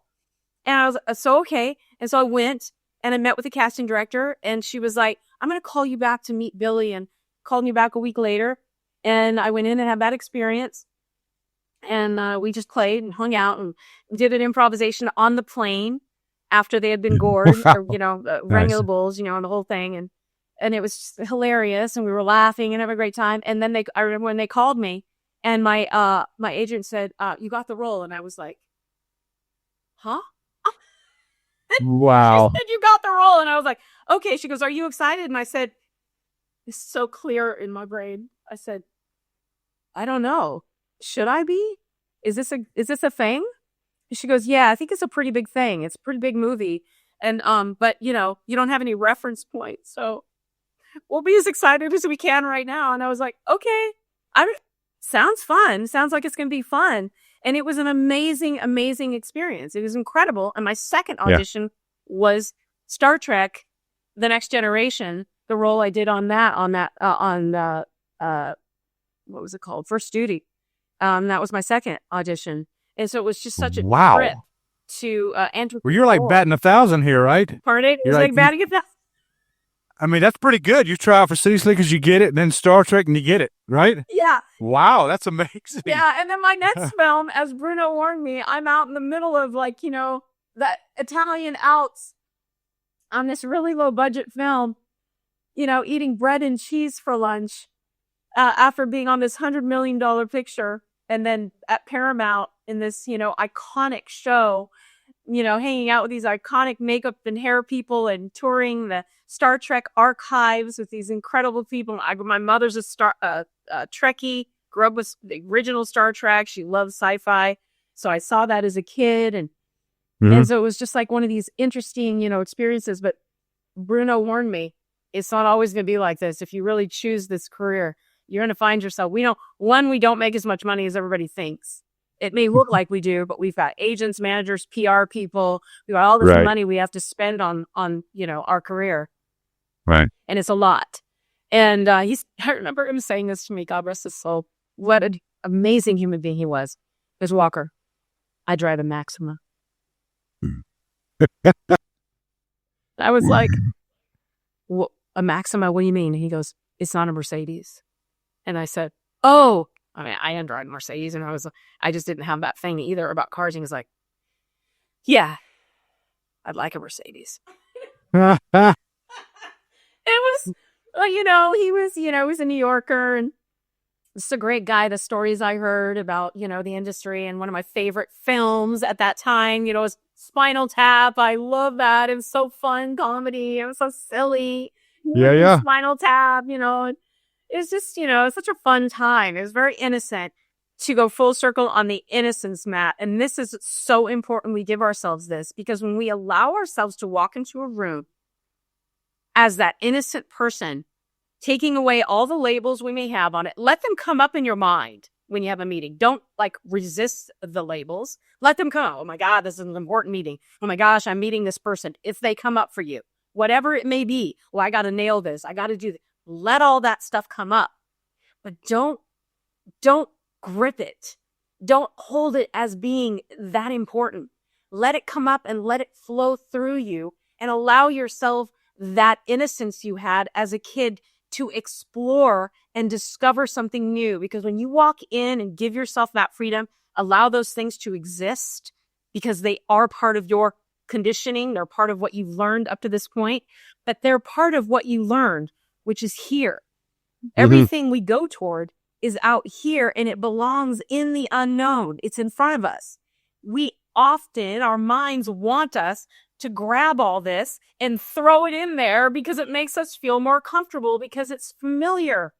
And I was so okay. And so I went and I met with the casting director and she was like, I'm going to call you back to meet Billy, and called me back a week later. And I went in and had that experience. And we just played and hung out and did an improvisation on the plane after they had been gored, or, rang the bulls, and the whole thing. And it was just hilarious. And we were laughing and having a great time. And then I remember when they called me and my agent said, you got the role. And I was like, huh? Wow. She said, you got the role. And I was like, okay. She goes, are you excited? And I said, it's so clear in my brain. I said, I don't know. Should I be? Is this a thing? And she goes, yeah, I think it's a pretty big thing. It's a pretty big movie. And, but you don't have any reference points. So we'll be as excited as we can right now. And I was like, okay, sounds fun. Sounds like it's going to be fun. And it was an amazing, amazing experience. It was incredible. And my second audition was Star Trek, The Next Generation, the role I did on what was it called? First Duty. That was my second audition. And so it was just such a trip to enter. Well, you're like batting 1,000 here, right? Pardon? You're like batting 1,000. I mean, that's pretty good. You try out for City Slickers, you get it, and then Star Trek, and you get it, right? Yeah. Wow, that's amazing. Yeah, and then my next film, as Bruno warned me, I'm out in the middle of that Italian Alps on this really low budget film. eating bread and cheese for lunch after being on this $100 million picture, and then at Paramount in this, iconic show, hanging out with these iconic makeup and hair people and touring the Star Trek archives with these incredible people. My mother's a Trekkie, grew up with the original Star Trek. She loves sci-fi. So I saw that as a kid. And so it was just like one of these interesting, experiences. But Bruno warned me, it's not always going to be like this. If you really choose this career, you're going to find yourself. We don't make as much money as everybody thinks. It may look like we do, but we've got agents, managers, PR people. We've got all this money we have to spend on our career. Right. And it's a lot. And I remember him saying this to me, God rest his soul. What an amazing human being he was. Ms. Walker, I drive a Maxima. I was like, a Maxima? What do you mean? And he goes, it's not a Mercedes. And I said, oh, I am driving a Mercedes. And I just didn't have that thing either about cars. And he was like, yeah, I'd like a Mercedes. It was, he was a New Yorker, and just a great guy. The stories I heard about, the industry, and one of my favorite films at that time, was Spinal Tap. I love that. It was so fun, comedy. It was so silly. Yeah. Spinal Tap, it's just, it's such a fun time. It was very innocent to go full circle on the innocence mat. And this is so important we give ourselves this, because when we allow ourselves to walk into a room as that innocent person, taking away all the labels we may have on it, let them come up in your mind when you have a meeting. Don't resist the labels. Let them come. Oh my God, this is an important meeting. Oh my gosh, I'm meeting this person. If they come up for you, whatever it may be, well, I got to nail this. I got to do this. Let all that stuff come up, but don't grip it. Don't hold it as being that important. Let it come up and let it flow through you, and allow yourself that innocence you had as a kid to explore and discover something new. Because when you walk in and give yourself that freedom, allow those things to exist, because they are part of your conditioning. They're part of what you've learned up to this point, but they're part of what you learned, which is here. Everything we go toward is out here, and it belongs in the unknown. It's in front of us. Our minds want us to grab all this and throw it in there because it makes us feel more comfortable, because it's familiar.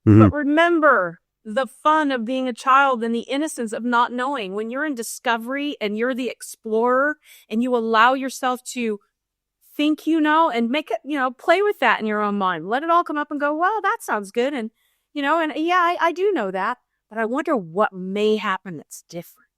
But remember the fun of being a child and the innocence of not knowing. When you're in discovery and you're the explorer, and you allow yourself to think, and make it, play with that in your own mind. Let it all come up and go, well, that sounds good. And, I do know that, but I wonder what may happen that's different.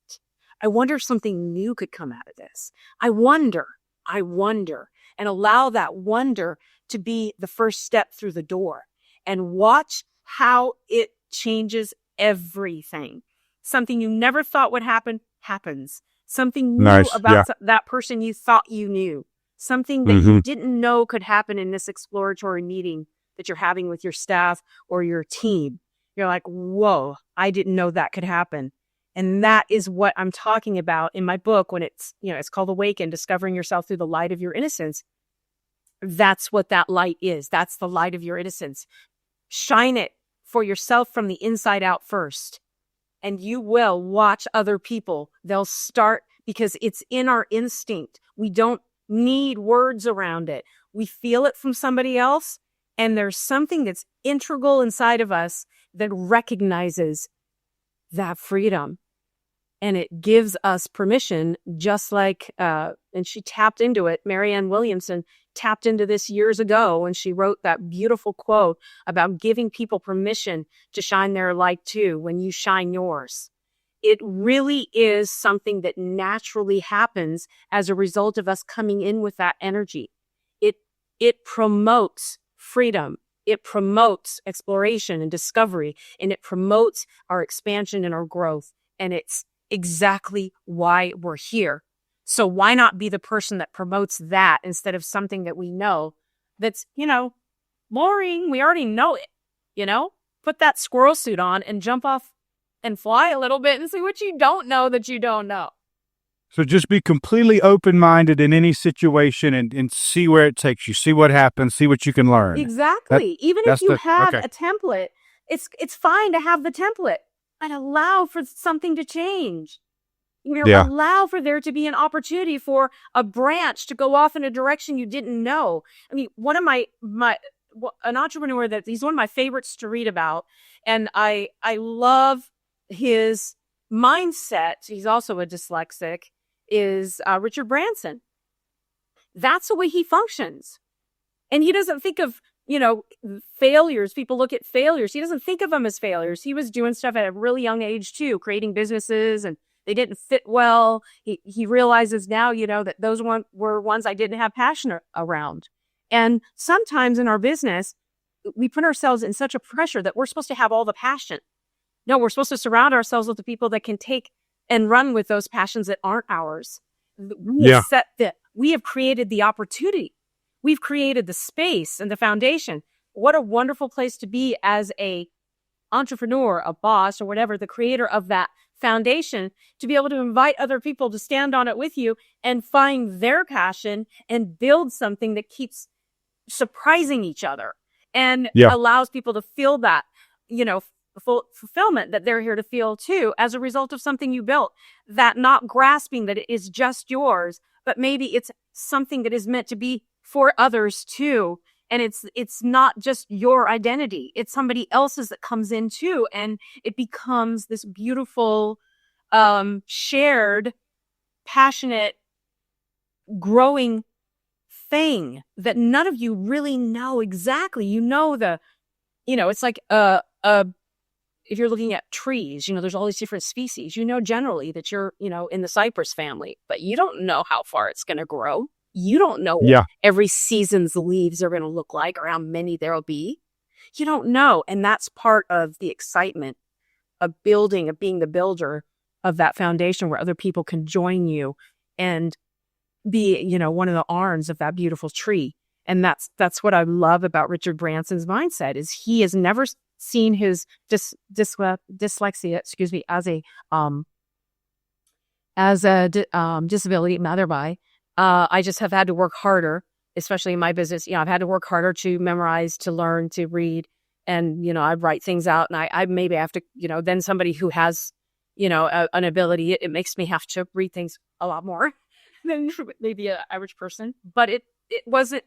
I wonder if something new could come out of this. I wonder, and allow that wonder to be the first step through the door, and watch how it changes everything. Something you never thought would happen happens. Something new about that person you thought you knew. Something that you didn't know could happen in this exploratory meeting that you're having with your staff or your team. You're like, whoa, I didn't know that could happen. And that is what I'm talking about in my book when it's called Awaken, Discovering Yourself Through the Light of Your Innocence. That's what that light is. That's the light of your innocence. Shine it for yourself from the inside out first. And you will watch other people. They'll start, because it's in our instinct. We don't need words around it. We feel it from somebody else, and there's something that's integral inside of us that recognizes that freedom, and it gives us permission, just like and she tapped into it. Marianne Williamson tapped into this years ago when she wrote that beautiful quote about giving people permission to shine their light too when you shine yours. It really is something that naturally happens as a result of us coming in with that energy. It promotes freedom. It promotes exploration and discovery, and it promotes our expansion and our growth. And it's exactly why we're here. So why not be the person that promotes that instead of something that we know that's, boring. We already know it, Put that squirrel suit on and jump off and fly a little bit and see what you don't know that you don't know. So just be completely open-minded in any situation and see where it takes you, see what happens, see what you can learn. Exactly. Even if you have a template, it's fine to have the template and allow for something to change. Allow for there to be an opportunity for a branch to go off in a direction you didn't know. I mean, one of an entrepreneur he's one of my favorites to read about, and I love his mindset. He's also a dyslexic. Is Richard Branson. That's the way he functions. And he doesn't think of, failures. People look at failures. He doesn't think of them as failures. He was doing stuff at a really young age too, creating businesses, and they didn't fit well. He realizes now, that those were ones I didn't have passion around. And sometimes in our business, we put ourselves in such a pressure that we're supposed to have all the passion. No, we're supposed to surround ourselves with the people that can take and run with those passions that aren't ours. We have created the opportunity. We've created the space and the foundation. What a wonderful place to be as a entrepreneur, a boss, or whatever, the creator of that foundation, to be able to invite other people to stand on it with you and find their passion and build something that keeps surprising each other and allows people to feel that, full fulfillment that they're here to feel too, as a result of something you built, that not grasping that it is just yours, but maybe it's something that is meant to be for others too. And it's not just your identity. It's somebody else's that comes in too. And it becomes this beautiful, shared, passionate, growing thing that none of you really know exactly. It's like if you're looking at trees, there's all these different species. Generally that you're, in the cypress family, but you don't know how far it's going to grow. You don't know every season's leaves are going to look like or how many there'll be. You don't know. And that's part of the excitement of building, of being the builder of that foundation where other people can join you and be, one of the arms of that beautiful tree. And that's what I love about Richard Branson's mindset is he has never seen his dyslexia, as a disability, thereby. I just have had to work harder, especially in my business. I've had to work harder to memorize, to learn, to read, and I write things out. And I maybe have to, then somebody who has, an ability, it makes me have to read things a lot more than maybe an average person. But it wasn't.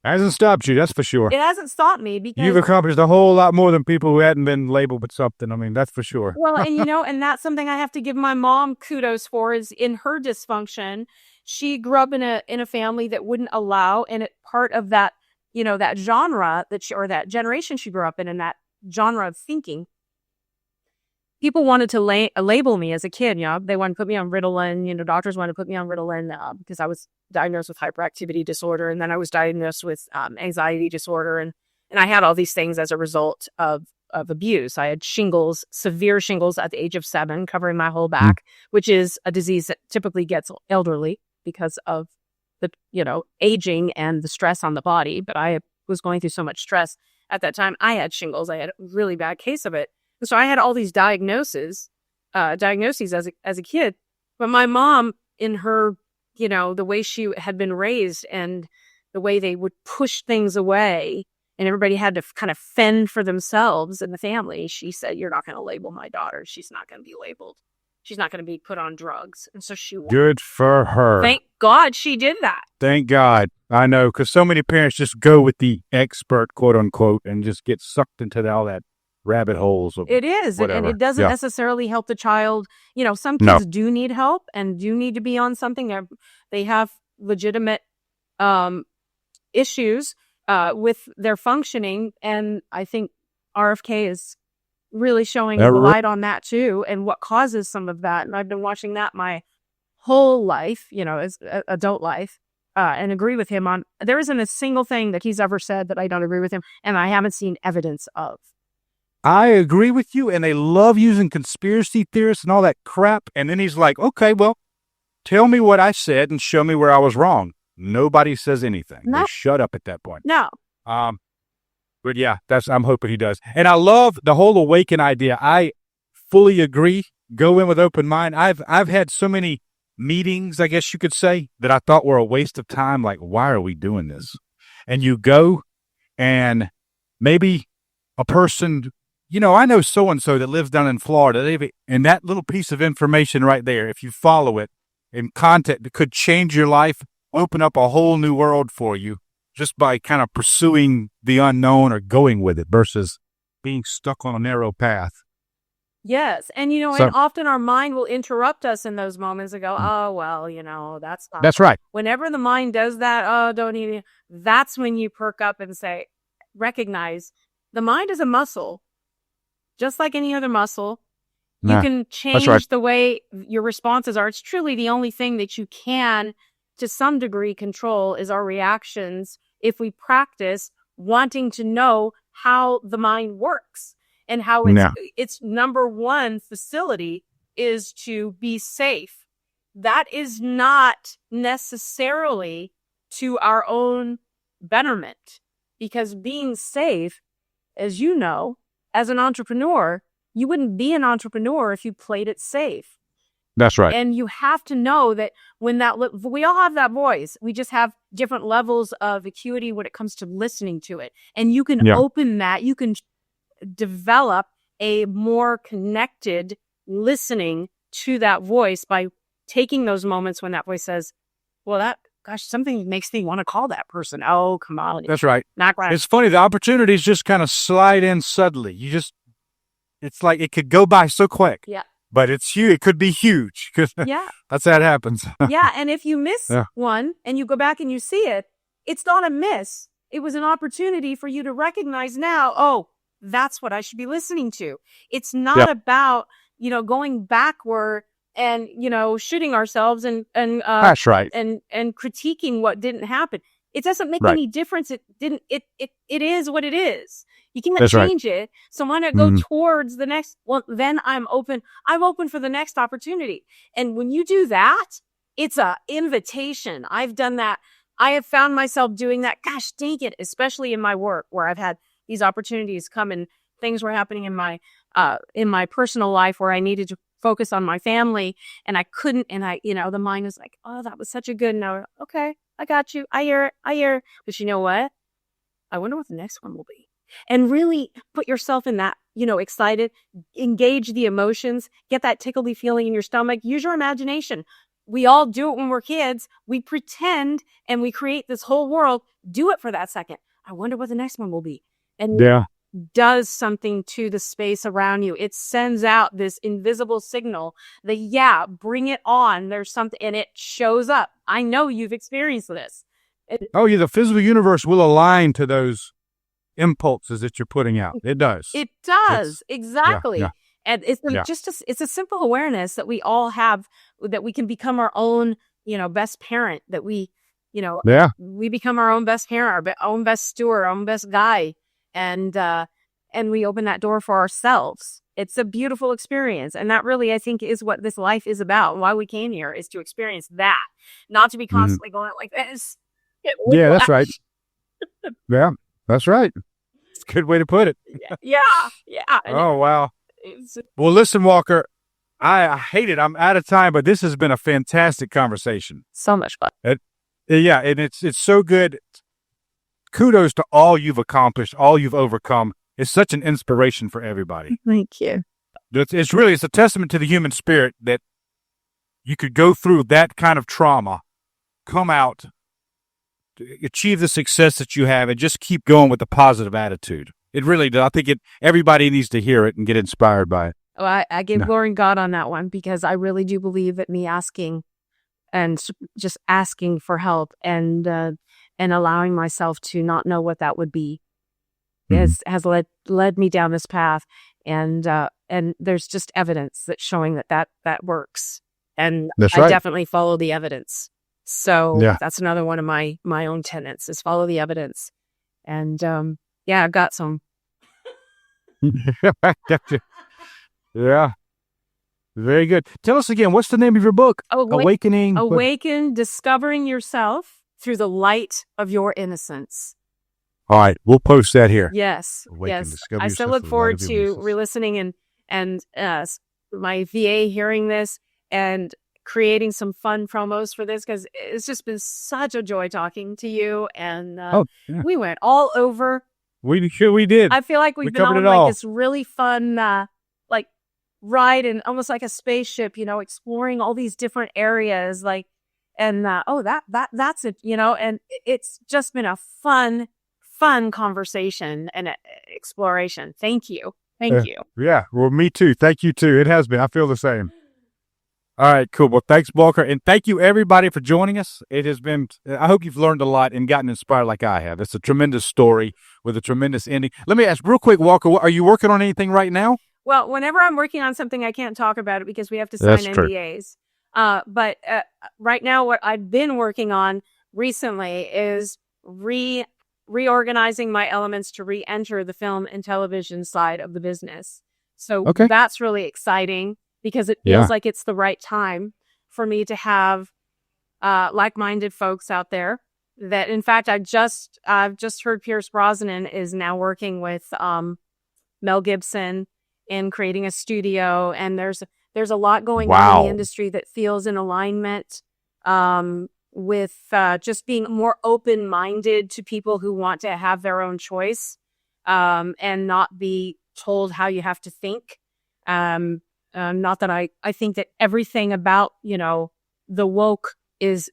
Hasn't stopped you, that's for sure. It hasn't stopped me because you've accomplished a whole lot more than people who hadn't been labeled with something. I mean, that's for sure. Well, and and that's something I have to give my mom kudos for is in her dysfunction. She grew up in a family that wouldn't allow, and part of that, that genre or that generation she grew up in, and that genre of thinking. People wanted to label me as a kid. They wanted to put me on Ritalin. Doctors wanted to put me on Ritalin because I was diagnosed with hyperactivity disorder, and then I was diagnosed with anxiety disorder, and I had all these things as a result of abuse. I had shingles, severe shingles at the age of 7, covering my whole back, which is a disease that typically gets elderly because of the aging and the stress on the body. But I was going through so much stress at that time. I had shingles. I had a really bad case of it. So I had all these diagnoses as a kid. But my mom, in her, the way she had been raised and the way they would push things away and everybody had to kind of fend for themselves in the family, she said, "You're not going to label my daughter. She's not going to be labeled. She's not going to be put on drugs." And so she won. Good for her. Thank God she did that. Thank God. I know, because so many parents just go with the expert, quote unquote, and just get sucked into all that rabbit holes. It is. And it doesn't necessarily help the child. Some kids do need help and do need to be on something. They have legitimate issues with their functioning. And I think RFK is really showing the light on that too, and what causes some of that. And I've been watching that my whole life, as adult life, and agree with him on. There isn't a single thing that he's ever said that I don't agree with him, and I haven't seen evidence of. I agree with you, and they love using conspiracy theorists and all that crap. And then he's like, "Okay, well, tell me what I said and show me where I was wrong." Nobody says anything. No. They shut up at that point. No. But yeah, I'm hoping he does. And I love the whole awaken idea. I fully agree. Go in with open mind. I've had so many meetings, I guess you could say, that I thought were a waste of time. Like, why are we doing this? And you go, and maybe a person, I know so-and-so that lives down in Florida, and that little piece of information right there, if you follow it in content, it could change your life, open up a whole new world for you just by kind of pursuing the unknown or going with it versus being stuck on a narrow path. Yes. And, and often our mind will interrupt us in those moments and go, oh, well, that's not. That's right. Whenever the mind does that, oh, don't even, that's when you perk up and recognize the mind is a muscle, just like any other muscle. You can change the way your responses are. It's truly the only thing that you can, to some degree, control is our reactions if we practice wanting to know how the mind works. And how its number one facility is to be safe. That is not necessarily to our own betterment. Because being safe, as you know, as an entrepreneur, you wouldn't be an entrepreneur if you played it safe. That's right. And you have to know that when we all have that voice, we just have different levels of acuity when it comes to listening to it. And you can open that, you can develop a more connected listening to that voice by taking those moments when that voice says, well, something makes me want to call that person. Oh, come on. That's right. Not right. It's funny. The opportunities just kind of slide in suddenly. It's like it could go by so quick. Yeah. But it's huge. It could be huge. Yeah. That's how it happens. Yeah. And if you miss one and you go back and you see it, it's not a miss. It was an opportunity for you to recognize now, oh, that's what I should be listening to. It's not about, going backward and, shooting ourselves and that's right. And critiquing what didn't happen. It doesn't make any difference. It is what it is. You can't change it. So why not go towards the next? Well, then I'm open for the next opportunity. And when you do that, it's a invitation. I've done that. I have found myself doing that. Gosh, dang it. Especially in my work where I've had these opportunities come and things were happening in my personal life where I needed to focus on my family and I couldn't. And the mind was like, oh, that was such a good note. Okay, I got you. I hear it. But you know what? I wonder what the next one will be. And really put yourself in that, excited, engage the emotions, get that tickly feeling in your stomach, use your imagination. We all do it when we're kids. We pretend and we create this whole world. Do it for that second. I wonder what the next one will be. And does something to the space around you. It sends out this invisible signal that, bring it on. There's something, and it shows up. I know you've experienced this. The physical universe will align to those impulses that you're putting out. It does. It does. Exactly. Yeah. And it's it's a simple awareness that we all have, that we can become our own, best parent, that we become our own best parent, our own best steward, our own best guide. And we open that door for ourselves. It's a beautiful experience. And that really, I think, is what this life is about. Why we came here is to experience that, not to be constantly going like this. Yeah, that's right. Yeah, that's right. It's a good way to put it. Yeah. Oh, wow. Well, listen, Walker, I hate it. I'm out of time, but this has been a fantastic conversation. So much fun. And it's so good. Kudos to all you've accomplished, all you've overcome. It's such an inspiration for everybody. Thank you. It's a testament to the human spirit that you could go through that kind of trauma, come out, achieve the success that you have, and just keep going with a positive attitude. It really does. I think everybody needs to hear it and get inspired by it. Oh, I give glory to God on that one, because I really do believe that me asking and just asking for help and allowing myself to not know what that would be has led me down this path. And there's just evidence that's showing that works. And I definitely follow the evidence. So that's another one of my own tenets is follow the evidence. And I've got some. Yeah. Very good. Tell us again, what's the name of your book? Awaken, Discovering Yourself Through the Light of Your Innocence. All right. We'll post that here. Yes. I still look forward to re-listening and my VA hearing this and creating some fun promos for this, because it's just been such a joy talking to you. And we went all over. We did. I feel like we've been on like this really fun like ride, and almost like a spaceship, exploring all these different areas, like, and that's it, and it's just been a fun conversation and exploration. Thank you. You. Yeah, well, me too. Thank you too. It has been. I feel the same. All right, cool. Well, thanks, Walker. And thank you, everybody, for joining us. It has been, I hope you've learned a lot and gotten inspired like I have. It's a tremendous story with a tremendous ending. Let me ask real quick, Walker, are you working on anything right now? Well, whenever I'm working on something, I can't talk about it because we have to sign NDAs. But right now, what I've been working on recently is reorganizing my elements to re-enter the film and television side of the business. So that's really exciting, because it feels like it's the right time for me to have like-minded folks out there. That, in fact, I've just heard Pierce Brosnan is now working with Mel Gibson in creating a studio, and there's a lot going on in the industry that feels in alignment with just being more open-minded to people who want to have their own choice and not be told how you have to think. Not that I think that everything about, the woke is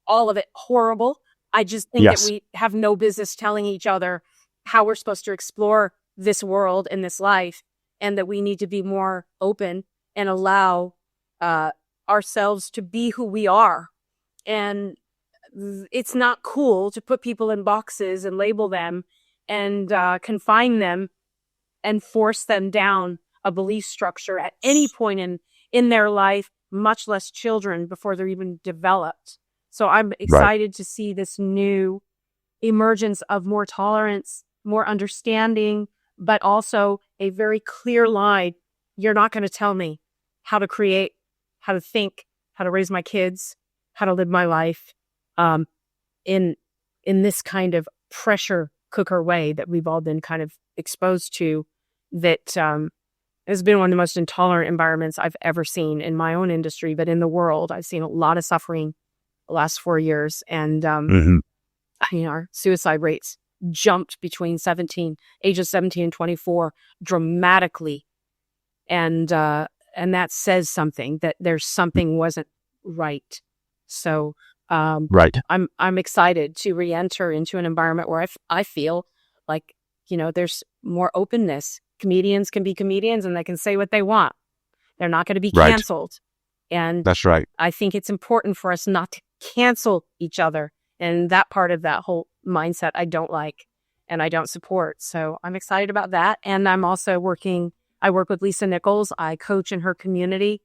all of it horrible. I just think that we have no business telling each other how we're supposed to explore this world and this life, and that we need to be more open and allow ourselves to be who we are. And it's not cool to put people in boxes and label them and confine them and force them down a belief structure at any point in their life, much less children before they're even developed. So I'm excited to see this new emergence of more tolerance, more understanding, but also a very clear line. You're not going to tell me how to create, how to think, how to raise my kids, how to live my life in this kind of pressure cooker way that we've all been kind of exposed to, that has been one of the most intolerant environments I've ever seen in my own industry, but in the world. I've seen a lot of suffering the last 4 years, and our suicide rates jumped between ages 17 and 24 dramatically, and that says something, that there's something wasn't right. So I'm excited to re-enter into an environment where I feel like, there's more openness. Comedians can be comedians and they can say what they want. They're not going to be canceled. And that's right. I think it's important for us not to cancel each other. And that part of that whole mindset I don't like and I don't support. So I'm excited about that. And I'm also I work with Lisa Nichols. I coach in her community.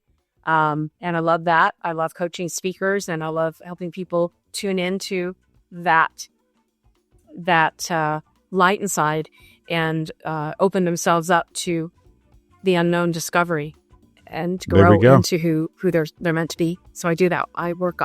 And I love that. I love coaching speakers, and I love helping people tune into that light inside and open themselves up to the unknown discovery and grow into who they're meant to be. So I do that. I work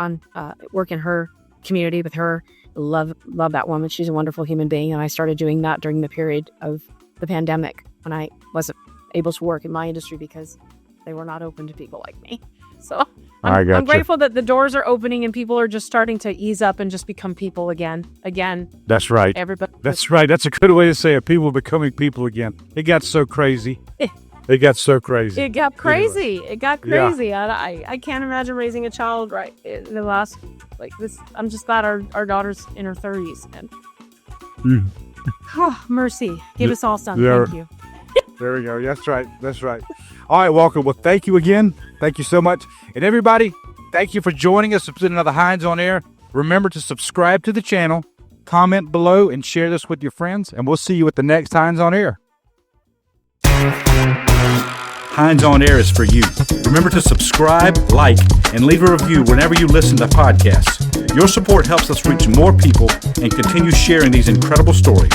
in her community with her. Love that woman. She's a wonderful human being. And I started doing that during the period of the pandemic when I wasn't able to work in my industry because they were not open to people like me. So I'm grateful that the doors are opening and people are just starting to ease up and just become people again. That's right. Everybody. That's right. That's a good way to say it. People becoming people again. It got so crazy. It got so crazy. It got crazy. Anyway. It got crazy. Yeah. I can't imagine raising a child right in the last, like this. I'm just glad our daughter's in her 30s. And oh, mercy. Give us all some. Thank you. There we go. That's right. That's right. All right, Walker. Well, thank you again. Thank you so much. And everybody, thank you for joining us. It's been another Hines On Air. Remember to subscribe to the channel, comment below, and share this with your friends. And we'll see you at the next Hines On Air. Hines On Air is for you. Remember to subscribe, like, and leave a review whenever you listen to podcasts. Your support helps us reach more people and continue sharing these incredible stories.